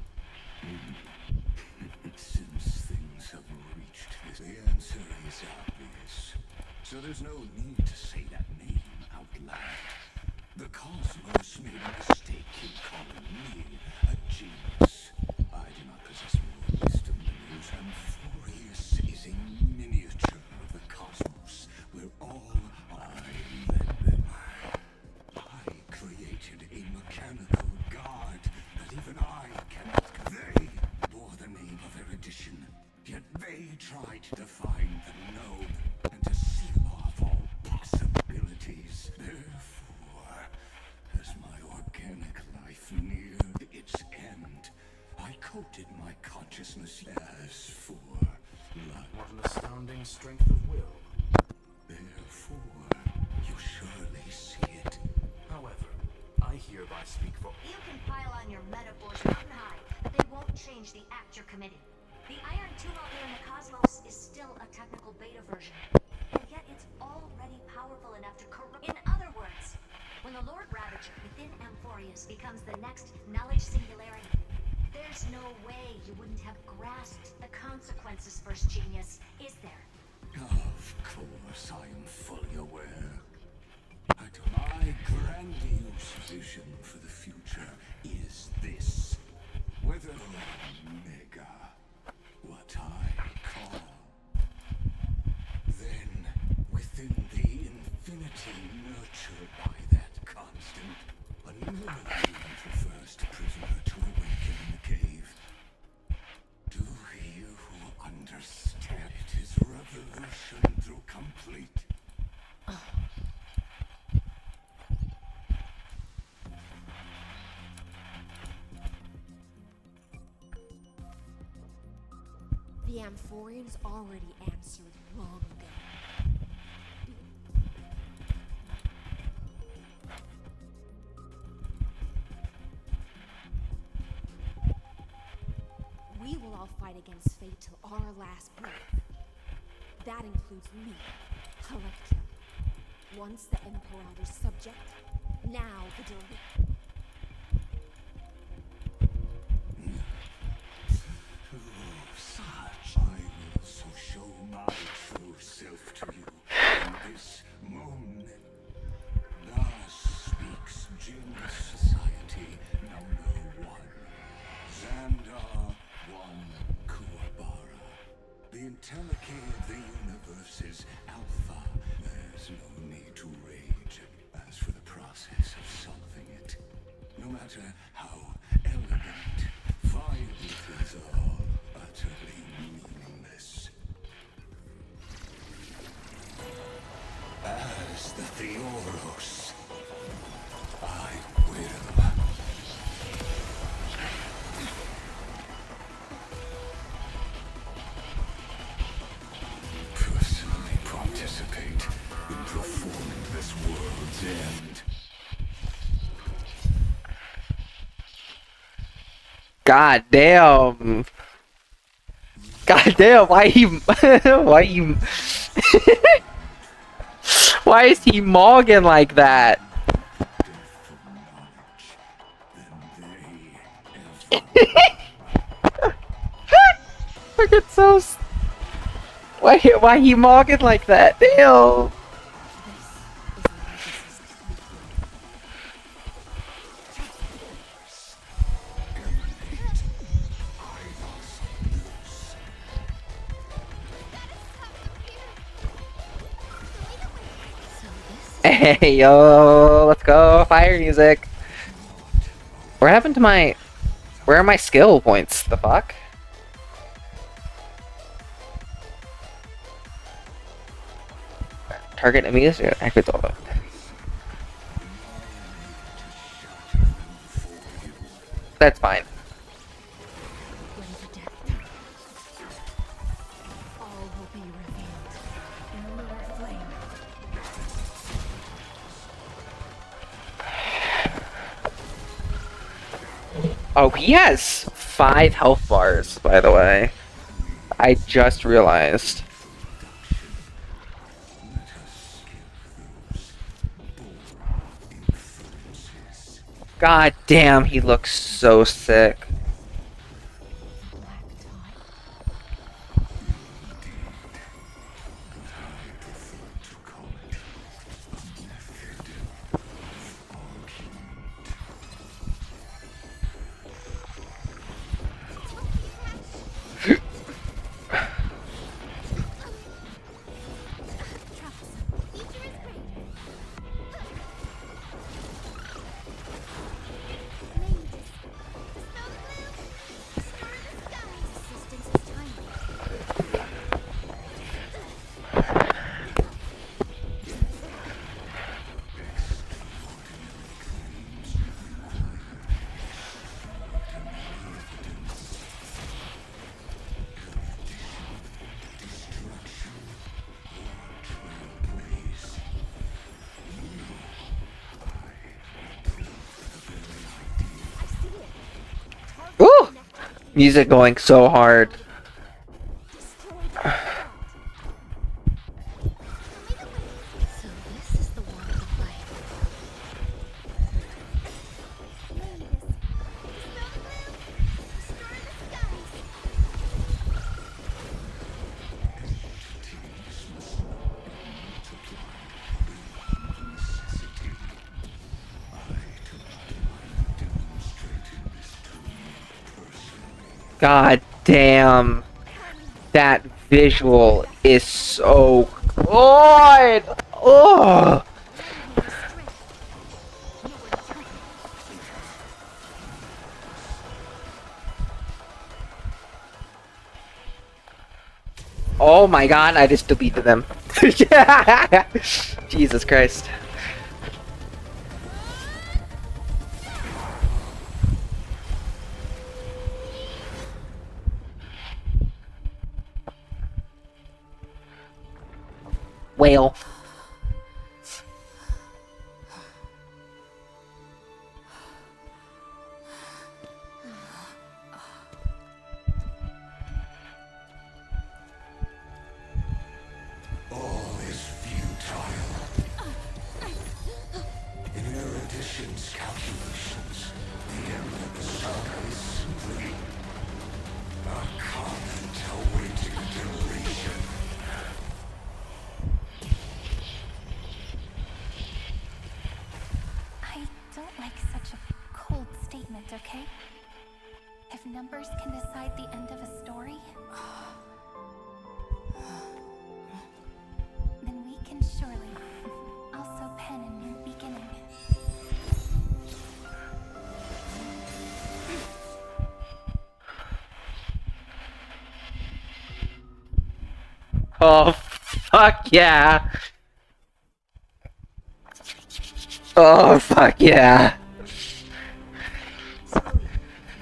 Since things have reached this, the answer is obvious. So there's no need to say that name out loud. The cosmos made a mistake in calling me a genius. I do not possess more wisdom than yours. Amphorius is a miniature of the cosmos, where all I led them. I created a mechanical god that even I cannot. They bore the name of erudition, yet they tried to define the known and to seal off all possibilities. Therefore, as my organic life neared its end, I coated my consciousness. As for life, What an astounding strength of will. therefore, you surely see it. However, I I hereby speak for... You can pile on your metaphors mountain high, but they won't change the act you're committing. The Iron Tomb out there in the cosmos is still a technical beta version, and yet it's already powerful enough to corrupt. In other words, when the Lord Ravager within Amphorius becomes the next knowledge singularity, there's no way you wouldn't have grasped the consequences, First Genius, is there? Of course, I am fully aware. My grandiose vision for the future is this. Whether Omega, what I call, then within the infinity nurtured by that constant, another the first prisoner to awaken in the cave. Do you understand? It is revolution through complete. The Amphorians already answered long ago. We will all fight against fate till our last breath. That includes me, Electra. Once the Imperator's subject, now the delay. Such. I will so show my true self to you in this moment. Thus speaks Genius Society #1. Xandar 1 Kuwabara. The Intellicate of the universe is Alpha. There's no need to rage. As for the process of solving it, no matter how elegant, violent it is all utterly meaningless. As the Theoros, I will. Personally participate in performing this world's end. God damn. God damn, why he why he why is he mogging like that? Look at so why he mogging like that? Damn. Hey yo, let's go, fire music. What happened to my... Where are my skill points? The fuck? Target enemies? Activate all. That's fine. Oh, he has 5 health bars, by the way. I just realized. God damn, he looks so sick. Music going so hard. So this is the one of the light. God damn. That visual is so good. Oh. Oh my god, I just deleted them. Jesus Christ. Whale. All is futile. In Erudition's calculations, the end of the saga is simply a comment awaiting deletion. I don't like such a cold statement, okay? If numbers can decide the end of a story, then we can surely also pen a new beginning. Oh, fuck yeah. Oh, fuck yeah.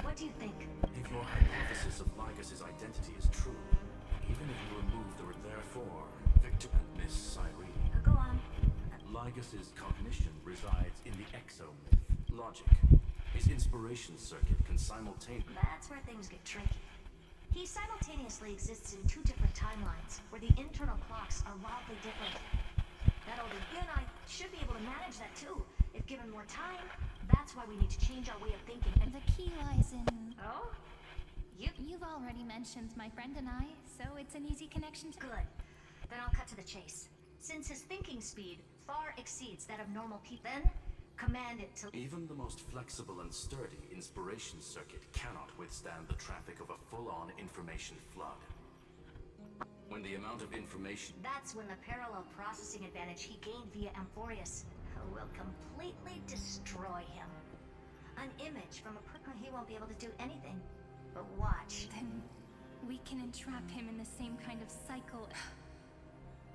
What do you think? If your hypothesis of Lygus's identity is true, even if you remove the therefore Victor and Miss Cyrene, Go on. Lygus's cognition resides in the exomyth, logic. His inspiration circuit can simultaneously. That's where things get tricky. He simultaneously exists in two different timelines, where the internal clocks are wildly different. That older you and I should be able to manage that too, if given more time. That's why we need to change our way of thinking. And The key lies in... oh, You've already mentioned my friend and I, so it's an easy connection to... good. Then I'll cut to the chase. Since his thinking speed far exceeds that of normal people, then command it to. Even the most flexible and sturdy inspiration circuit cannot withstand the traffic of a full-on information flood. When the amount of information... That's when the parallel processing advantage he gained via Amphorius will completely destroy him. An image from a person he won't be able to do anything. But watch. Then we can entrap him in the same kind of cycle.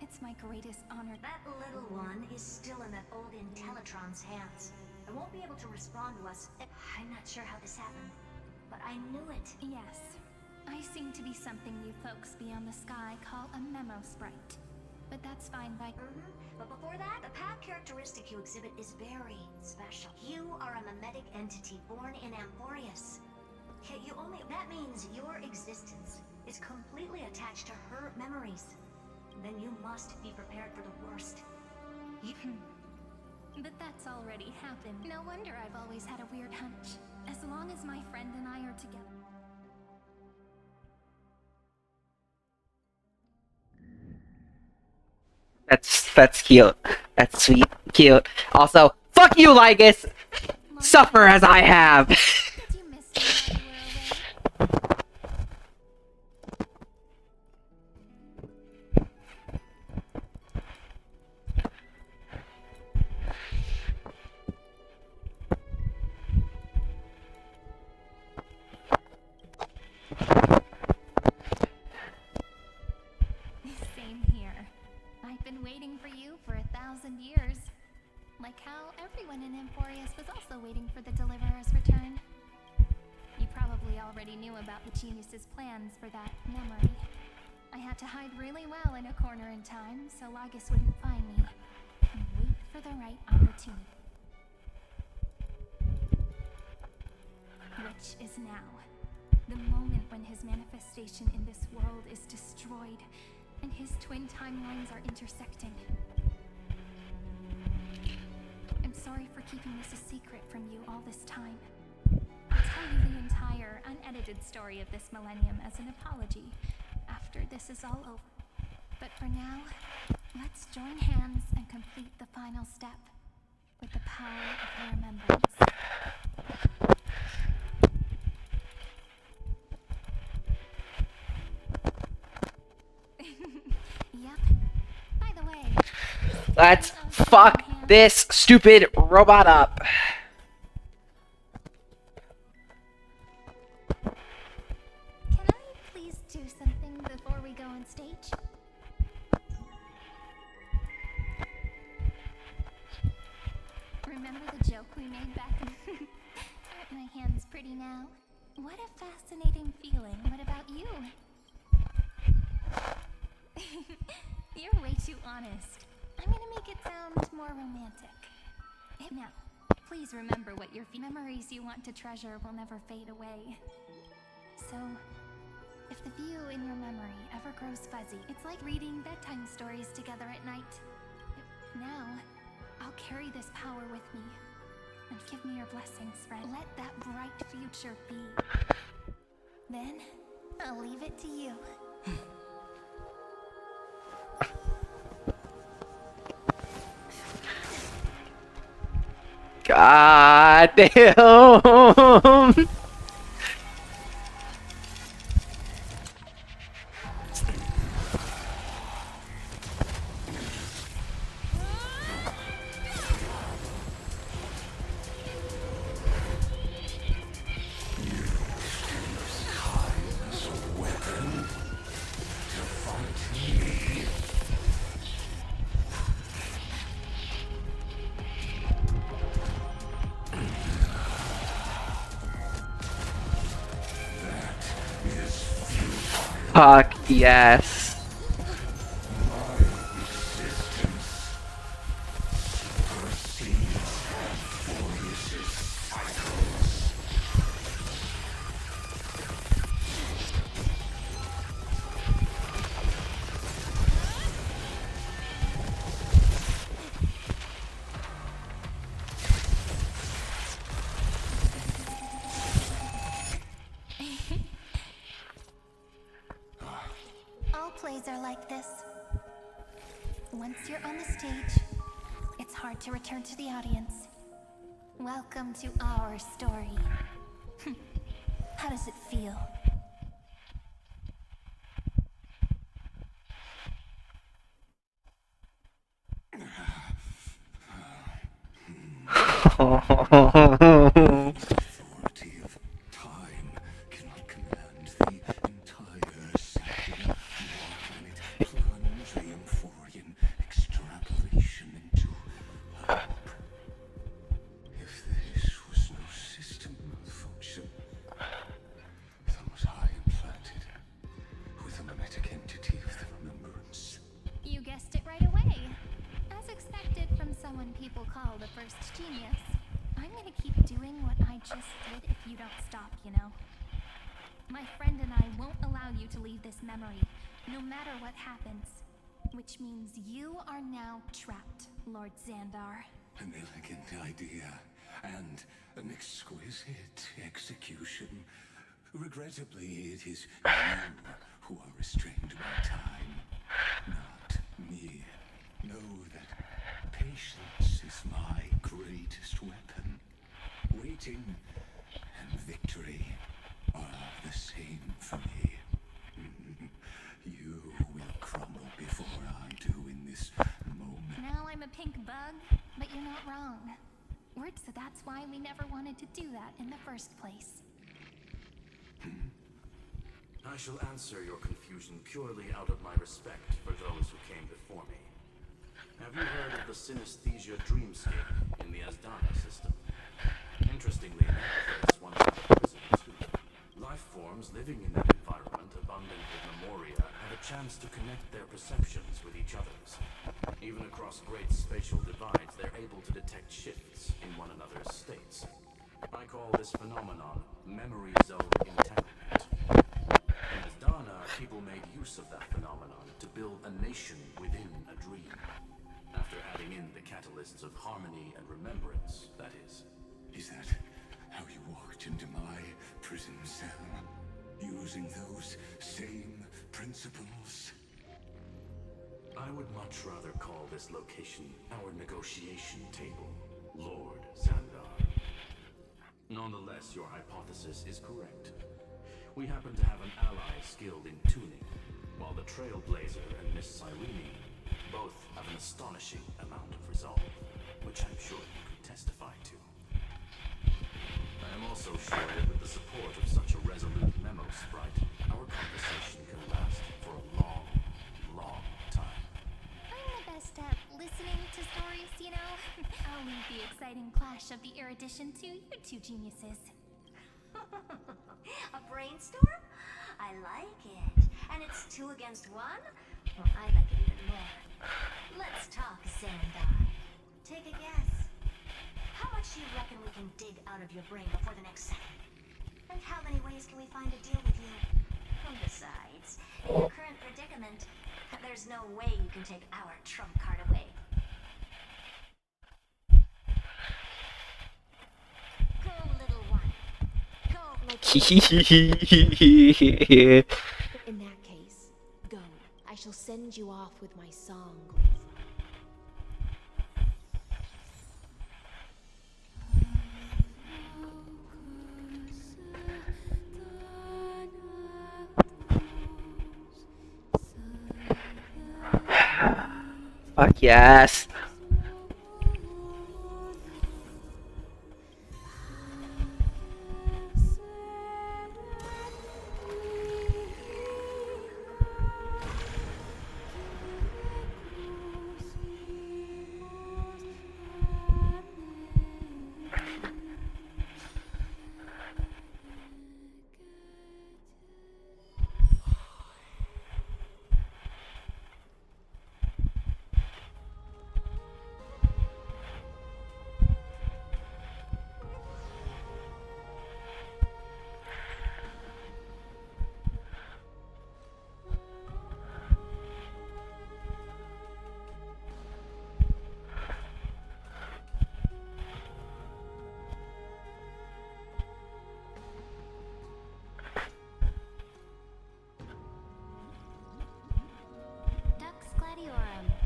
It's my greatest honor. That little one is still in that old Intellitron's hands. I won't be able to respond to us. I'm not sure how this happened, but I knew it. Yes. I seem to be something you folks beyond the sky call a memo sprite. But that's fine by... But before that, the path characteristic you exhibit is very special. You are a mimetic entity born in Amphorius. Yet you only... That means your existence is completely attached to her memories. Then you must be prepared for the worst. But that's already happened. No wonder I've always had a weird hunch. As long as my friend and I are together... That's cute. That's sweet. Cute. Also, fuck you, Lygus! Suffer as I have! Did you miss me while you were away? Same here. I've been waiting for you for 1,000 years. Like how everyone in Amphorius was also waiting for the Deliverer's return. You probably already knew about the genius's plans for that memory. I had to hide really well in a corner in time so Lygus wouldn't find me. And wait for the right opportunity. Which is now. The moment when his manifestation in this world is destroyed and his twin timelines are intersecting. I'm sorry for keeping this a secret from you all this time. I'll tell you the entire unedited story of this millennium as an apology after this is all over. But for now, let's join hands and complete the final step with the power of her remembrance. Yep. By the way, Let's fuck this stupid robot up. can I please do something before we go on stage? Remember the joke we made back in... Aren't my hands pretty now? What a fascinating feeling. What about you? You're way too honest. I'm gonna make it sound more romantic. Now, please remember what your memories you want to treasure will never fade away. So, if the view in your memory ever grows fuzzy, it's like reading bedtime stories together at night. Now, I'll carry this power with me. And give me your blessings, friend. Let that bright future be. Then, I'll leave it to you. God damn. Fuck yes. All plays are like this. Once you're on the stage, it's hard to return to the audience. Welcome to our story. How does it feel? Authority of time cannot command the entire section, nor can it plunge the Amphorian extrapolation into hope. If this was no system malfunction, then was I implanted with a mimetic entity of the remembrance? You guessed it right away. As expected from someone people call the first genius. I'm gonna keep doing what I just did if you don't stop, you know? My friend and I won't allow you to leave this memory, no matter what happens. Which means you are now trapped, Lord Xandar. An elegant idea, and an exquisite execution. Regrettably, it is you who are restrained by time, not me. Know that patience is my greatest weapon. Waiting and victory are the same for me. You will crumble before I do in this moment. Now I'm a pink bug, but you're not wrong. So that's why we never wanted to do that in the first place. I shall answer your confusion purely out of my respect for those who came before me. Have you heard of the synesthesia dreamscape in the Asdana system? Interestingly, that affects one type of prison too. Life forms living in that environment, abundant with memoria, have a chance to connect their perceptions with each other's. Even across great spatial divides, they're able to detect shifts in one another's states. I call this phenomenon memory zone entanglement. people made use of that phenomenon to build a nation within a dream. After adding in the catalysts of harmony and remembrance, that is. Is that how you walked into my prison cell? Using those same principles? I would much rather call this location our negotiation table, Lord Xandar. Nonetheless, your hypothesis is correct. We happen to have an ally skilled in tuning, while the Trailblazer and Miss Cyrene both have an astonishing amount of resolve, which I'm sure you could testify to. I am also sure that with the support of such a resolute memo sprite, our conversation can last for a long, long time. I'm the best at listening to stories, you know? I'll leave the exciting clash of the erudition to you two geniuses. A brainstorm? I like it. And it's 2 against 1? Well, I like it even more. Let's talk, Xandar. Take a guess. How much do you reckon we can dig out of your brain before the next second? And how many ways can we find to deal with you? And besides, in your current predicament, there's no way you can take our trump card away. Go, little one. Go. In that case, go. I shall send you off with my song, Grateful. Fuck yes.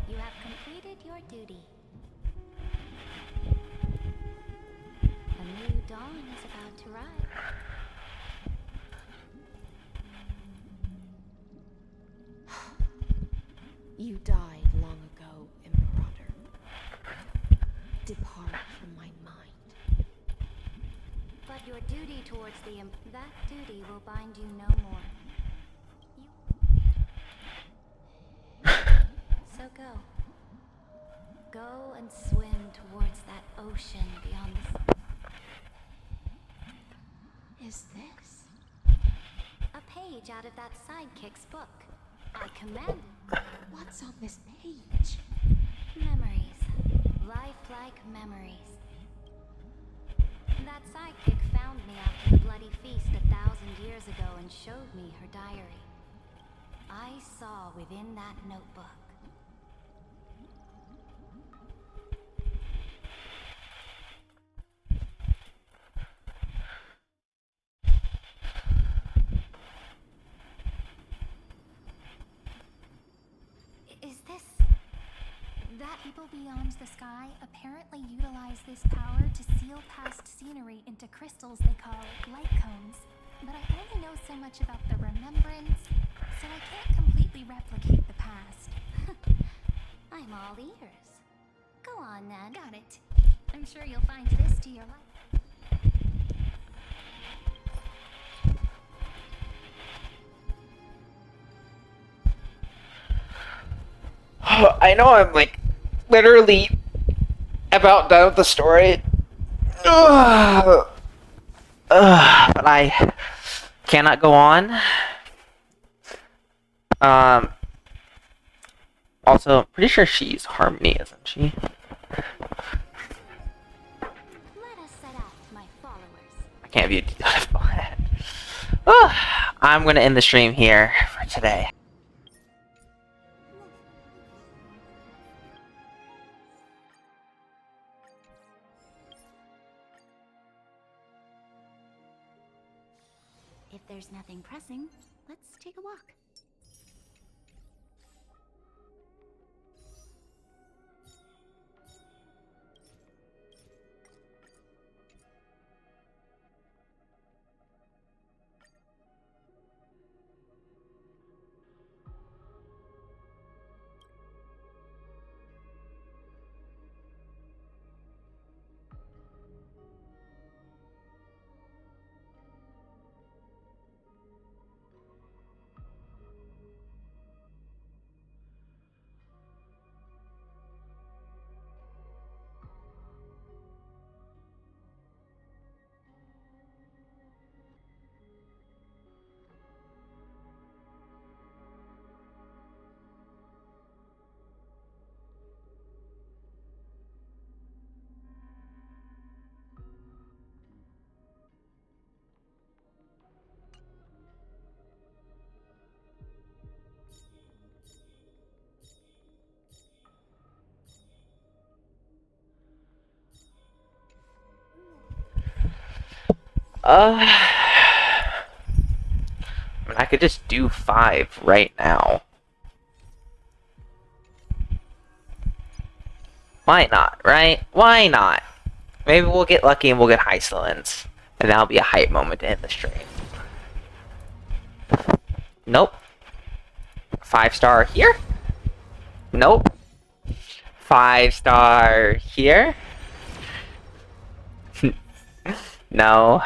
You have completed your duty. A new dawn is about to rise. You died long ago, Imperator. Depart from my mind. But your duty towards that duty will bind you no more. So go. Go and swim towards that ocean beyond the... Is this? A page out of that sidekick's book. I command. What's on this page? Memories. Lifelike memories. That sidekick found me after the bloody feast 1,000 years ago and showed me her diary. I saw within that notebook. Is this... That people beyond the sky apparently utilize this power to seal past scenery into crystals they call light cones. But I only know so much about the remembrance, so I can't completely replicate the past. I'm all ears. Go on then. Got it. I'm sure you'll find this to your liking. I know I'm like literally about done with the story. But I cannot go on. Also, pretty sure she's Harmony, isn't she? Let us set out, my followers. I can't view. I'm gonna end the stream here for today. If there's nothing pressing, let's take a walk. I could just do 5 right now. Why not, right? Why not? Maybe we'll get lucky and we'll get Hysolence. And that'll be a hype moment to end the stream. Nope. 5-star here? Nope. 5-star here? No.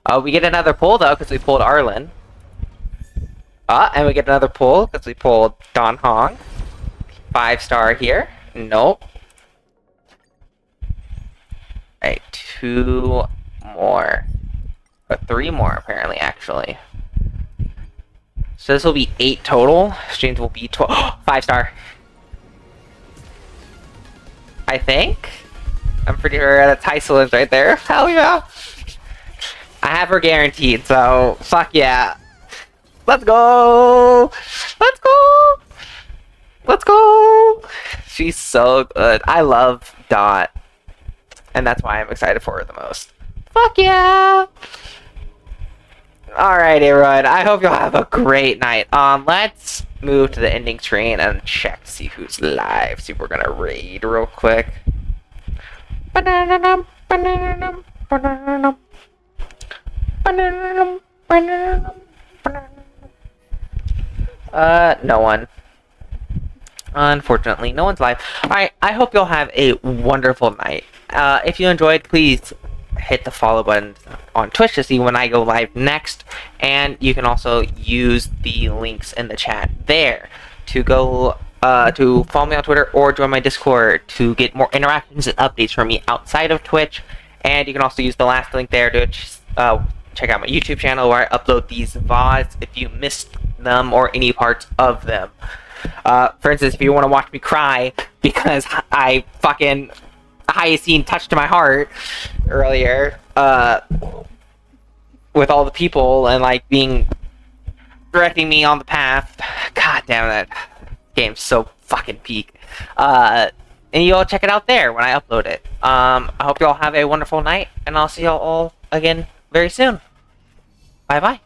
Oh, we get another pull though, because we pulled Arlen. And we get another pull, because we pulled Don Hong. 5-star here. Nope. Alright, 2 more. Or 3 more, apparently, actually. So this will be 8 total. Streams will be 12. 5-star. I think. I'm pretty sure that's Hysolence right there. Hell yeah. I have her guaranteed, so fuck yeah. Let's go! Let's go! Let's go! She's so good. I love Dot. And that's why I'm excited for her the most. Fuck yeah! Alright, everyone. I hope you'll have a great night. Let's move to the ending screen and check to see who's live. See if we're gonna raid real quick. No one. Unfortunately, no one's live. Alright, I hope you'll have a wonderful night. If you enjoyed, please hit the follow button on Twitch to see when I go live next. And you can also use the links in the chat there to go to follow me on Twitter or join my Discord to get more interactions and updates from me outside of Twitch. And you can also use the last link there to check out my YouTube channel where I upload these VODs if you missed them or any parts of them. For instance, if you want to watch me cry because I fucking Hyacine touched my heart earlier, with all the people and like directing me on the path. God damn it, that game's so fucking peak. And you all check it out there when I upload it. I hope you all have a wonderful night, and I'll see you all again very soon. Bye bye.